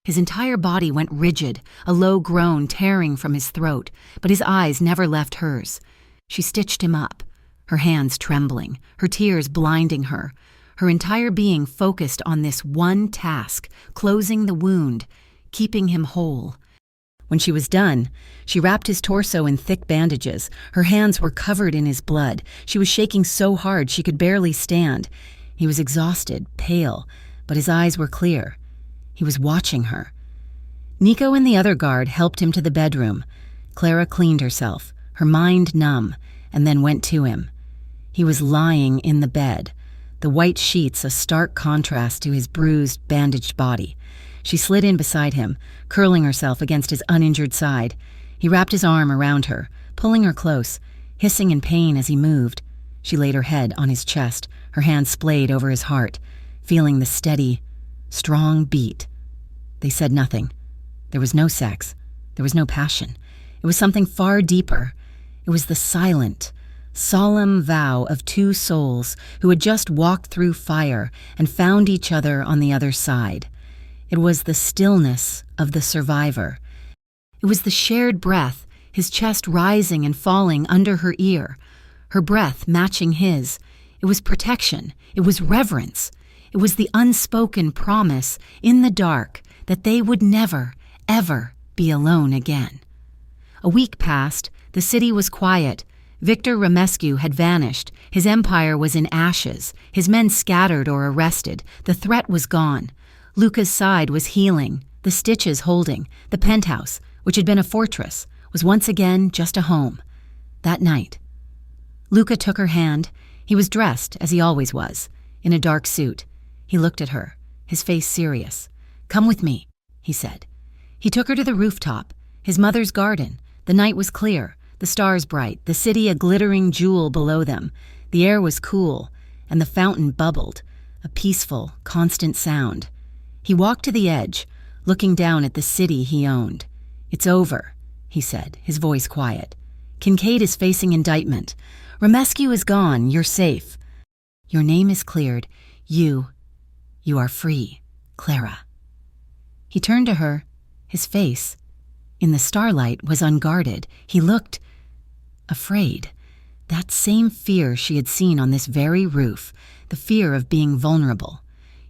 His entire body went rigid, a low groan tearing from his throat, but his eyes never left hers. She stitched him up, her hands trembling, her tears blinding her. Her entire being focused on this one task, closing the wound, keeping him whole. When she was done, she wrapped his torso in thick bandages. Her hands were covered in his blood. She was shaking so hard she could barely stand. He was exhausted, pale, but his eyes were clear. He was watching her. Nico and the other guard helped him to the bedroom. Clara cleaned herself, her mind numb, and then went to him. He was lying in the bed, the white sheets a stark contrast to his bruised, bandaged body. She slid in beside him, curling herself against his uninjured side. He wrapped his arm around her, pulling her close, hissing in pain as he moved. She laid her head on his chest, her hand splayed over his heart, feeling the steady, strong beat. They said nothing. There was no sex. There was no passion. It was something far deeper. It was the silent, solemn vow of two souls who had just walked through fire and found each other on the other side. It was the stillness of the survivor. It was the shared breath, his chest rising and falling under her ear, her breath matching his. It was protection. It was reverence. It was the unspoken promise in the dark that they would never, ever be alone again. A week passed. The city was quiet. Victor Romescu had vanished. His empire was in ashes. His men scattered or arrested. The threat was gone. Luca's side was healing, the stitches holding. The penthouse, which had been a fortress, was once again just a home. That night, Luca took her hand. He was dressed, as he always was, in a dark suit. He looked at her, his face serious. "Come with me," he said. He took her to the rooftop, his mother's garden. The night was clear, the stars bright, the city a glittering jewel below them. The air was cool, and the fountain bubbled, a peaceful, constant sound. He walked to the edge, looking down at the city he owned. "It's over," he said, his voice quiet. "Kincaid is facing indictment. Romescu is gone. You're safe. Your name is cleared. You are free, Clara." He turned to her. His face, in the starlight, was unguarded. He looked afraid. That same fear she had seen on this very roof, the fear of being vulnerable.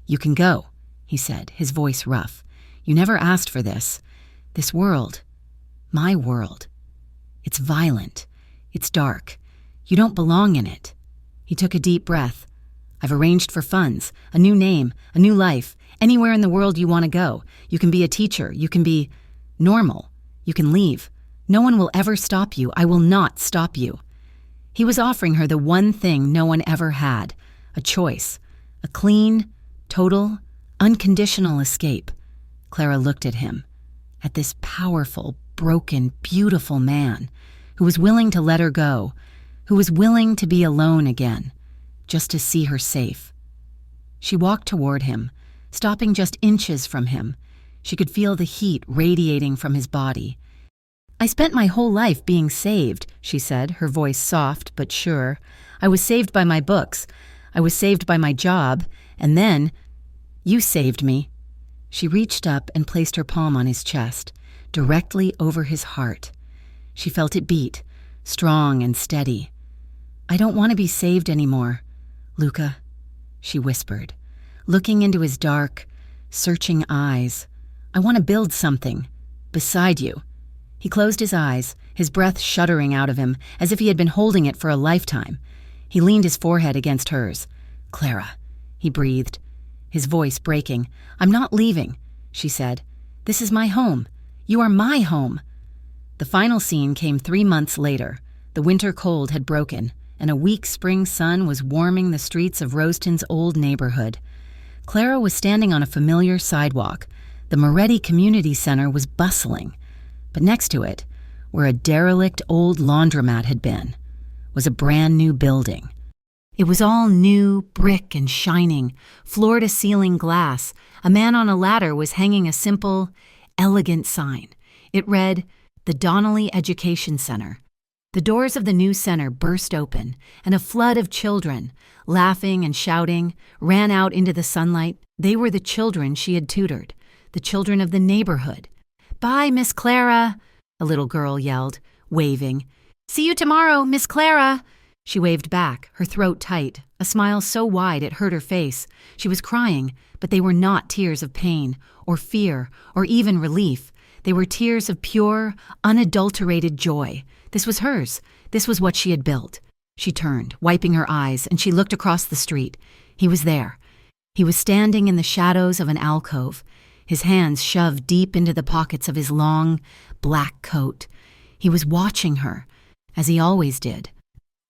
"You can go," he said, his voice rough. "You never asked for this. This world, my world, it's violent. It's dark. You don't belong in it." He took a deep breath. "I've arranged for funds, a new name, a new life. Anywhere in the world you want to go. You can be a teacher. You can be normal. You can leave. No one will ever stop you. I will not stop you." He was offering her the one thing no one ever had, a choice, a clean, total, unconditional escape. Clara looked at him, at this powerful, broken, beautiful man who was willing to let her go, who was willing to be alone again, just to see her safe. She walked toward him, stopping just inches from him. She could feel the heat radiating from his body. "I spent my whole life being saved," she said, her voice soft but sure. "I was saved by my books. I was saved by my job. And then, you saved me." She reached up and placed her palm on his chest, directly over his heart. She felt it beat, strong and steady. "I don't want to be saved anymore, Luca," she whispered, looking into his dark, searching eyes. "I want to build something, beside you." He closed his eyes, his breath shuddering out of him, as if he had been holding it for a lifetime. He leaned his forehead against hers. "Clara," he breathed, his voice breaking. "I'm not leaving," she said. "This is my home. You are my home." The final scene came 3 months later. The winter cold had broken, and a weak spring sun was warming the streets of Roaston's old neighborhood. Clara was standing on a familiar sidewalk. The Moretti Community Center was bustling, but next to it, where a derelict old laundromat had been, was a brand new building. It was all new, brick and shining, floor-to-ceiling glass. A man on a ladder was hanging a simple, elegant sign. It read, "The Donnelly Education Center." The doors of the new center burst open, and a flood of children, laughing and shouting, ran out into the sunlight. They were the children she had tutored, the children of the neighborhood. "Bye, Miss Clara," a little girl yelled, waving. "See you tomorrow, Miss Clara." She waved back, her throat tight, a smile so wide it hurt her face. She was crying, but they were not tears of pain, or fear, or even relief. They were tears of pure, unadulterated joy. This was hers. This was what she had built. She turned, wiping her eyes, and she looked across the street. He was there. He was standing in the shadows of an alcove, his hands shoved deep into the pockets of his long, black coat. He was watching her, as he always did.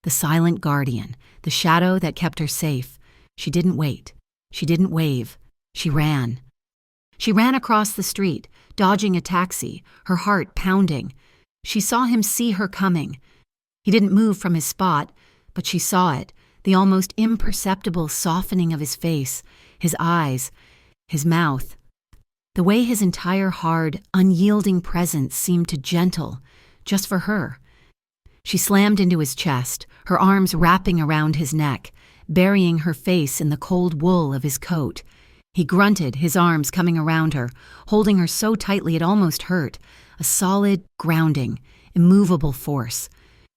The silent guardian, the shadow that kept her safe. She didn't wait. She didn't wave. She ran. She ran across the street, dodging a taxi, her heart pounding. She saw him see her coming. He didn't move from his spot, but she saw it, the almost imperceptible softening of his face, his eyes, his mouth. The way his entire hard, unyielding presence seemed to gentle, just for her. She slammed into his chest, her arms wrapping around his neck, burying her face in the cold wool of his coat. He grunted, his arms coming around her, holding her so tightly it almost hurt, a solid, grounding, immovable force.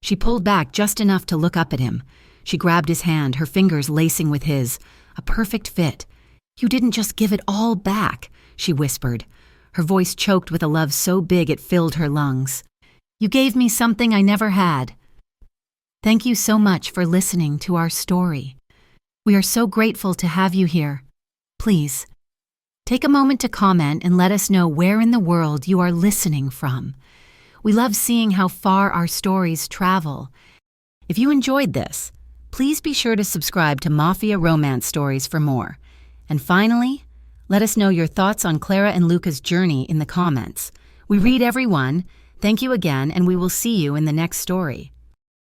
She pulled back just enough to look up at him. She grabbed his hand, her fingers lacing with his. A perfect fit. "You didn't just give it all back," she whispered, her voice choked with a love so big it filled her lungs. "You gave me something I never had." Thank you so much for listening to our story. We are so grateful to have you here. Please, take a moment to comment and let us know where in the world you are listening from. We love seeing how far our stories travel. If you enjoyed this, please be sure to subscribe to Mafia Romance Stories for more. And finally, let us know your thoughts on Clara and Luca's journey in the comments. We read every one. Thank you again, and we will see you in the next story.